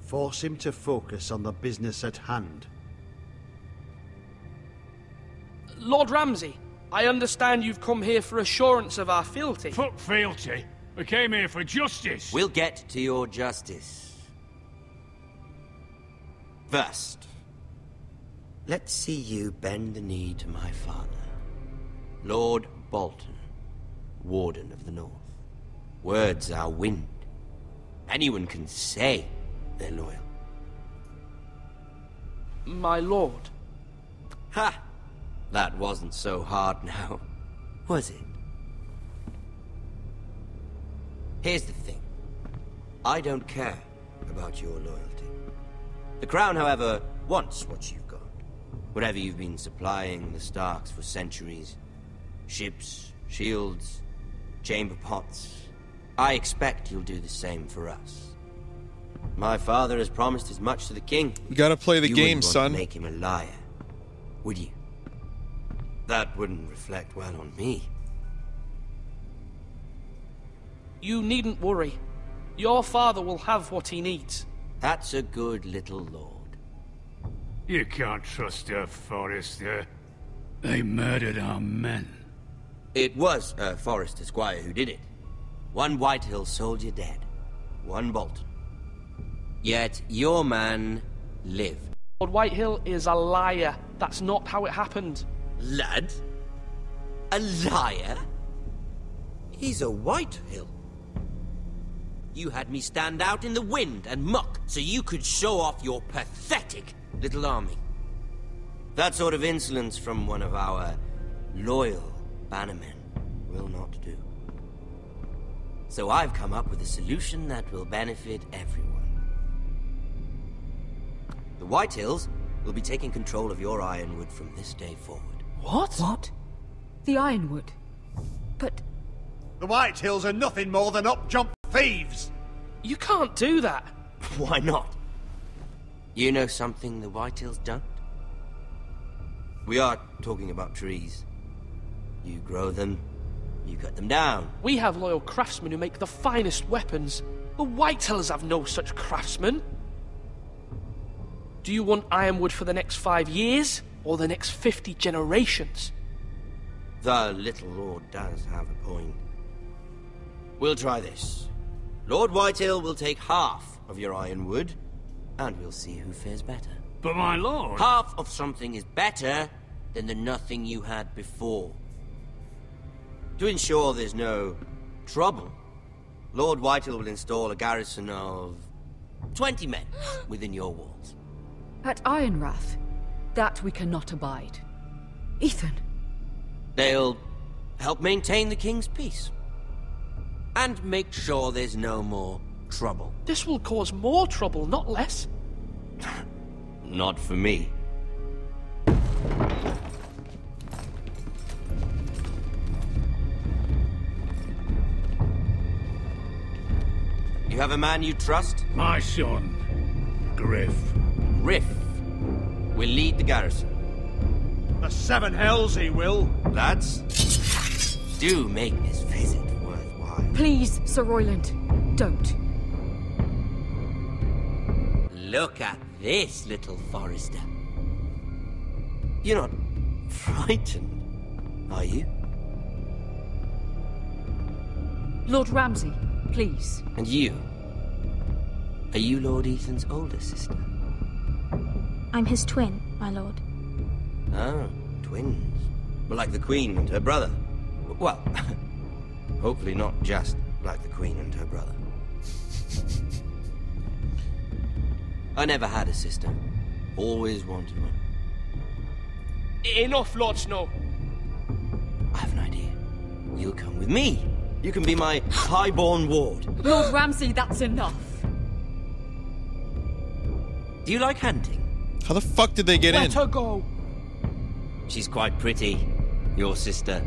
Force him to focus on the business at hand. Lord Ramsay, I understand you've come here for assurance of our fealty. Fuck fealty. We came here for justice. We'll get to your justice. First, let's see you bend the knee to my father, Lord Bolton, Warden of the North. Words are wind. Anyone can say they're loyal. My lord. Ha! That wasn't so hard now, was it? Here's the thing. I don't care about your loyalty. The Crown, however, wants what you've got. Whatever you've been supplying the Starks for centuries. Ships, shields, chamber pots. I expect you'll do the same for us. My father has promised as much to the king. You gotta play the game, son. You wouldn't want to make him a liar, would you? That wouldn't reflect well on me. You needn't worry. Your father will have what he needs. That's a good little lord. You can't trust her, Forrester. They murdered our men. It was a Forrester squire who did it. One Whitehill soldier dead. One Bolton. Yet your man lived. Lord Whitehill is a liar. That's not how it happened. Lad? A liar? He's a Whitehill. You had me stand out in the wind and muck so you could show off your pathetic little army. That sort of insolence from one of our loyal bannermen will not do. So I've come up with a solution that will benefit everyone. The Whitehills will be taking control of your Ironwood from this day forward. What? What? The Ironwood? But... The Whitehills are nothing more than up-jump thieves! You can't do that! Why not? You know something the Whitehills don't? We are talking about trees. You grow them, you cut them down. We have loyal craftsmen who make the finest weapons. The Whitehills have no such craftsmen. Do you want Ironwood for the next 5 years, or the next 50 generations? The little lord does have a point. We'll try this. Lord Whitehill will take half of your Ironwood, and we'll see who fares better. But my lord... Half of something is better than the nothing you had before. To ensure there's no trouble, Lord Whitehill will install a garrison of 20 men within your walls. At Ironrath? That we cannot abide. Ethan. They'll help maintain the king's peace. And make sure there's no more trouble. This will cause more trouble, not less. Not for me. You have a man you trust? My son, Griff. Griff will lead the garrison. The Seven Hells he will. Lads, do make this visit worthwhile. Please, Sir Royland, don't. Look at this, little Forrester. You're not frightened, are you? Lord Ramsay, please. And you? Are you Lord Ethan's older sister? I'm his twin, my lord. Oh, twins. Well, like the Queen and her brother. Well, hopefully not just like the Queen and her brother. I never had a sister. Always wanted one. Enough, Lord Snow. I have an idea. You'll come with me. You can be my highborn ward. Lord Ramsay, that's enough. Do you like hunting? How the fuck did they get in? Let her go. She's quite pretty, your sister.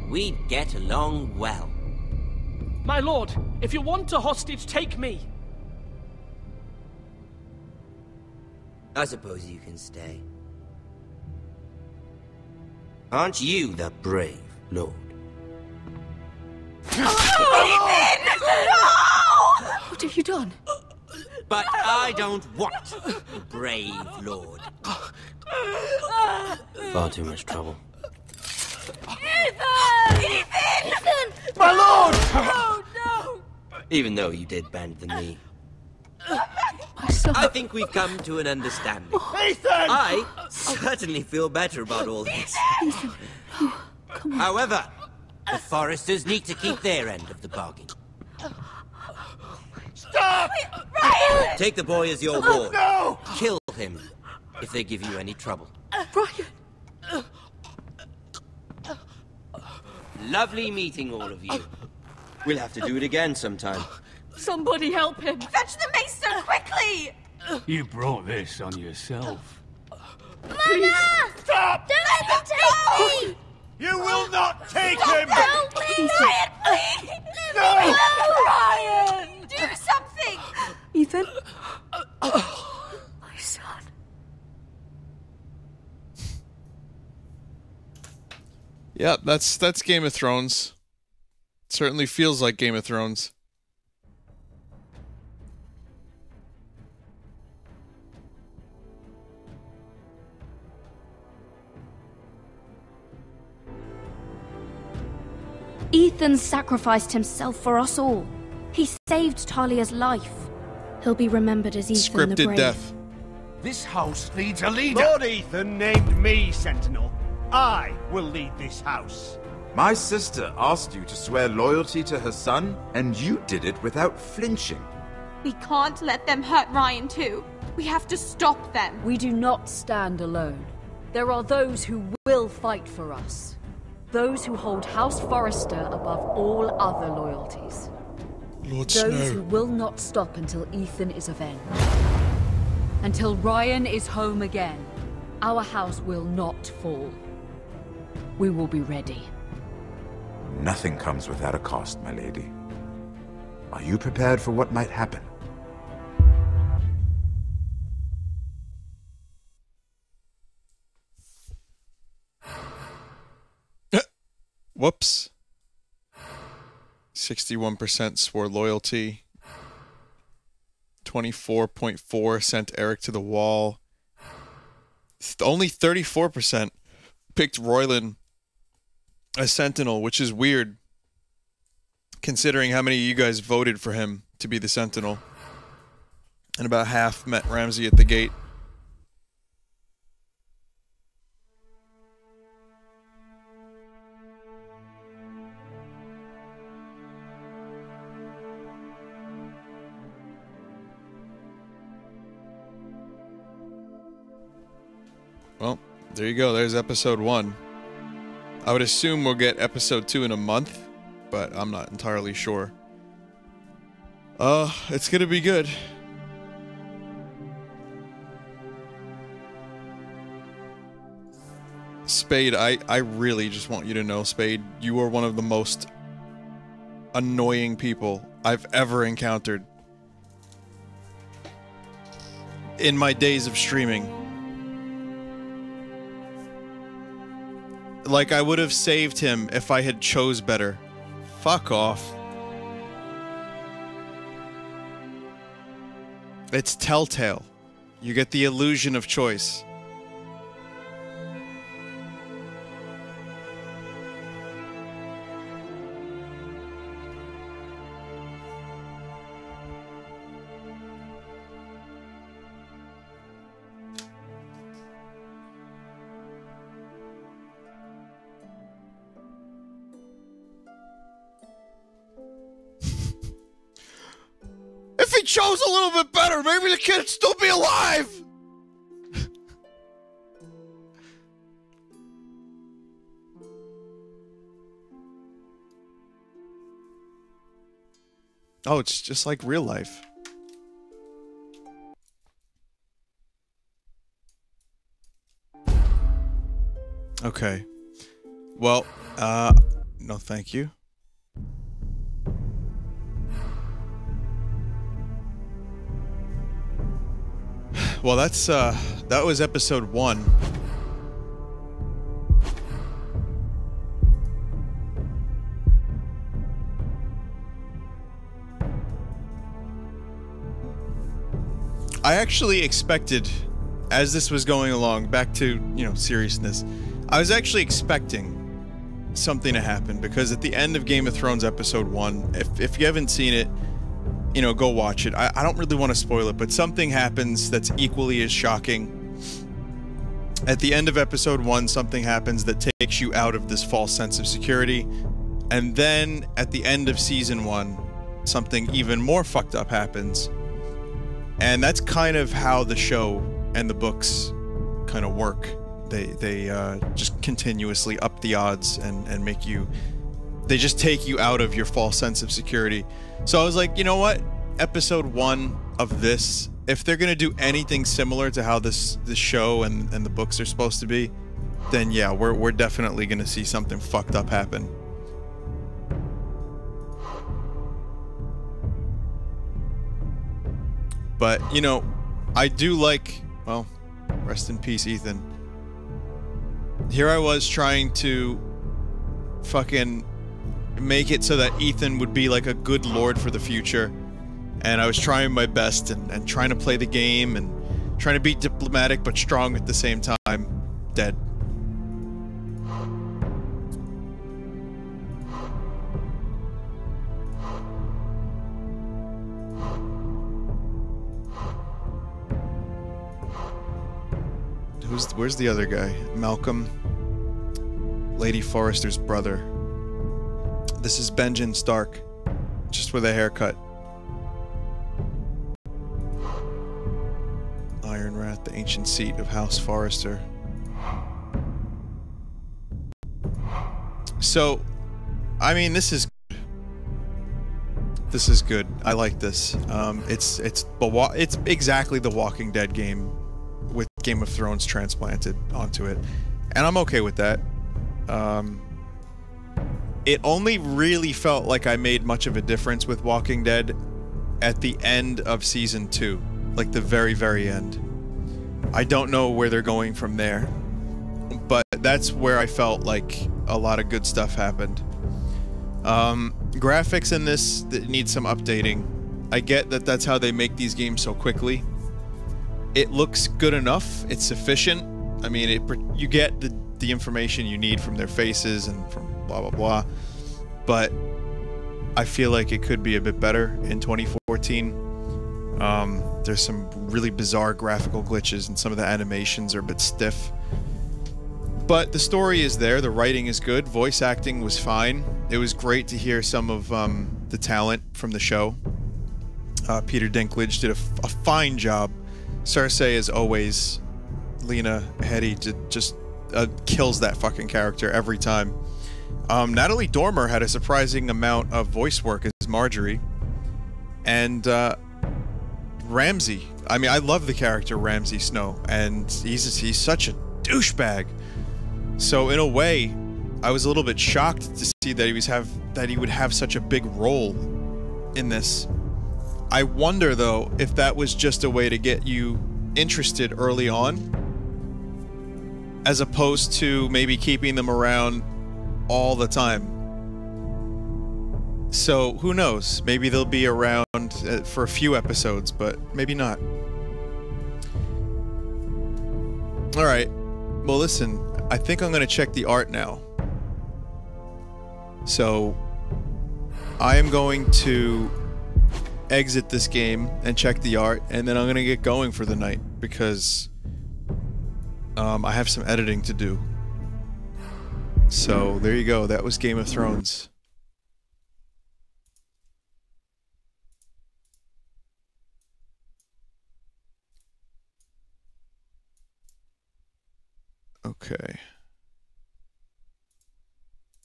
We'd get along well. My lord, if you want a hostage, take me. I suppose you can stay. Aren't you the brave lord? What have you done? But I don't want a brave lord. Far too much trouble. Ethan! Ethan! My lord! Oh, no! Even though you did bend the knee. My son. I think we've come to an understanding. Ethan! I certainly feel better about all this. Ethan, no, come on. However, the Forresters need to keep their end of the bargain. Stop! Ryan! Take the boy as your ward. No! Kill him if they give you any trouble. Ryan! Lovely meeting all of you. We'll have to do it again sometime. Somebody help him! Fetch the maester quickly! You brought this on yourself. Mama! Stop! Don't let them take me! You will not take him! Help me! Ryan, please! Let me go! Ryan! Do something! Ethan? My son. Yeah, that's Game of Thrones. Certainly feels like Game of Thrones. Ethan sacrificed himself for us all. He saved Talia's life. He'll be remembered as Ethan the Brave. Scripted death. This house needs a leader. Lord Ethan named me Sentinel. I will lead this house. My sister asked you to swear loyalty to her son, and you did it without flinching. We can't let them hurt Ryan too. We have to stop them. We do not stand alone. There are those who will fight for us. Those who hold House Forrester above all other loyalties. Lord Those Snow. who will not stop until Ethan is avenged. Until Ryan is home again, our house will not fall. We will be ready. Nothing comes without a cost, my lady. Are you prepared for what might happen? Whoops. 61% swore loyalty. 24.4% sent Eric to the wall. Only 34% picked Royland as Sentinel, which is weird, considering how many of you guys voted for him to be the Sentinel. And about half met Ramsay at the gate. Well, there you go. There's episode 1. I would assume we'll get episode 2 in a month, but I'm not entirely sure. It's gonna be good. Spade, I really just want you to know, Spade, you are one of the most annoying people I've ever encountered in my days of streaming. Like, I would have saved him if I had chose better. Fuck off. It's Telltale. You get the illusion of choice. If he chose a little bit better, maybe the kid'd still be alive! Oh, it's just like real life. Okay. Well, no thank you. Well, that's, that was episode 1. I actually expected, as this was going along, back to, you know, seriousness, I was actually expecting something to happen, because at the end of Game of Thrones episode 1, if you haven't seen it, you know, go watch it. I don't really want to spoil it, but something happens that's equally as shocking. At the end of episode 1, something happens that takes you out of this false sense of security. And then at the end of season 1, something even more fucked up happens. And that's kind of how the show and the books kind of work. They just continuously up the odds and make you... They just take you out of your false sense of security. So I was like, you know what? Episode 1 of this, if they're gonna do anything similar to how this show and the books are supposed to be, then yeah, we're definitely gonna see something fucked up happen. But, you know, I do like, well, rest in peace, Ethan. Here I was trying to fucking make it so that Ethan would be like a good lord for the future. And I was trying my best and trying to play the game and trying to be diplomatic but strong at the same time. Dead. Where's the other guy? Malcolm. Lady Forrester's brother. This is Benjen Stark. Just with a haircut. Iron Rat, the ancient seat of House Forrester. So, I mean, this is good. This is good. I like this. It's exactly the Walking Dead game with Game of Thrones transplanted onto it, and I'm okay with that. It only really felt like I made much of a difference with Walking Dead at the end of Season 2, like the very, very end. I don't know where they're going from there, but that's where I felt like a lot of good stuff happened. Graphics in this that need some updating. I get that that's how they make these games so quickly. It looks good enough. It's sufficient. I mean, you get the information you need from their faces and from blah blah blah. But I feel like it could be a bit better in 2014. There's some really bizarre graphical glitches and some of the animations are a bit stiff. But the story is there, the writing is good, voice acting was fine. It was great to hear some of the talent from the show. Peter Dinklage did a fine job. Cersei, as always, Lena Headey just kills that fucking character every time. Natalie Dormer had a surprising amount of voice work as Marjorie. And Ramsay, I mean, I love the character Ramsay Snow, and he's such a douchebag. So in a way, I was a little bit shocked to see that he would have such a big role in this. I wonder though if that was just a way to get you interested early on, as opposed to maybe keeping them around all the time. So who knows? Maybe they'll be around for a few episodes, but maybe not. All right. Well, listen. I think I'm going to check the art now. So, I am going to exit this game and check the art, and then I'm going to get going for the night, because I have some editing to do. So, there you go. That was Game of Thrones. Okay.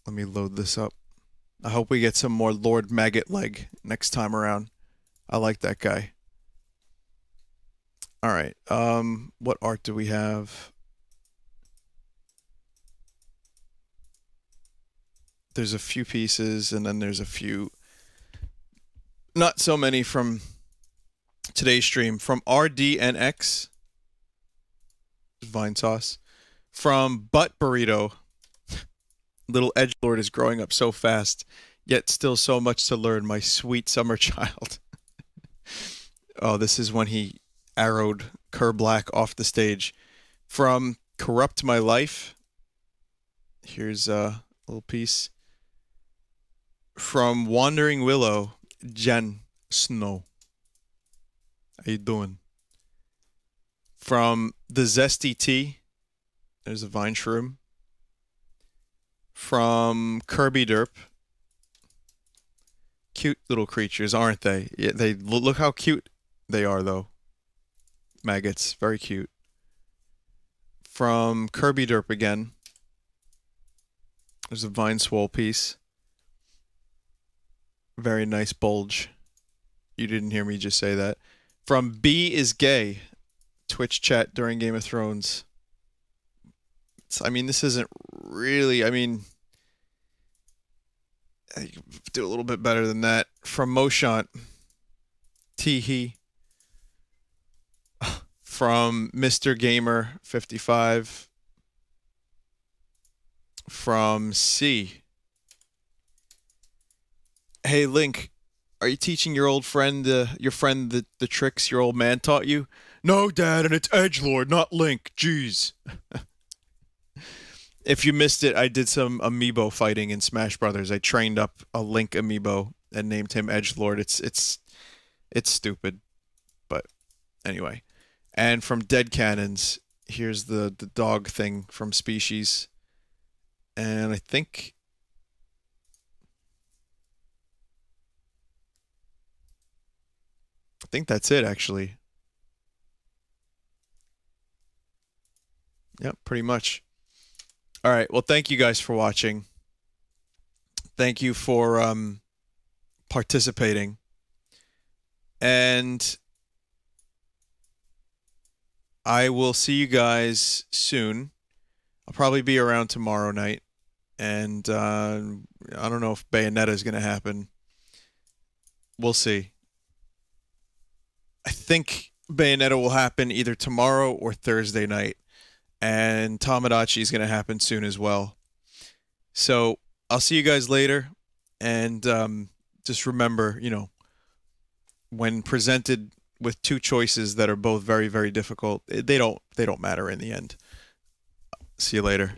Let me load this up. I hope we get some more Lord Maggot Leg next time around. I like that guy. Alright, what art do we have? There's a few pieces, and then there's a few... Not so many from today's stream. From RDNX. Vinesauce. From Butt Burrito. Little edgelord is growing up so fast, yet still so much to learn, my sweet summer child. Oh, this is when he arrowed Kerblack off the stage. From Corrupt My Life. Here's a little piece. From Wandering Willow, Jen Snow. How you doing? From The Zesty Tea. There's a vine shroom. From Kirby Derp. Cute little creatures, aren't they? Yeah, they look how cute they are, though. Maggots, very cute. From Kirby Derp again. There's a vine swole piece. Very nice bulge. You didn't hear me just say that. From B is Gay. Twitch chat during Game of Thrones. I mean, this isn't really... I mean... I could do a little bit better than that. From Moshant. Teehee. From Mr. Gamer 55. From C. Hey Link, are you teaching your old friend, the tricks your old man taught you? No, Dad, and it's Edgelord, not Link. Jeez. If you missed it, I did some amiibo fighting in Smash Brothers. I trained up a Link amiibo and named him Edgelord. It's stupid, but anyway. And from Dead Cannons, Here's the dog thing from Species. And I think that's it, actually. Yep, pretty much. All right, well, thank you guys for watching. Thank you for participating. And I will see you guys soon. I'll probably be around tomorrow night. And I don't know if Bayonetta is going to happen. We'll see. I think Bayonetta will happen either tomorrow or Thursday night. And Tamagotchi is going to happen soon as well. So I'll see you guys later. And just remember, you know, when presented with two choices that are both very, very difficult, they don't matter in the end. See you later.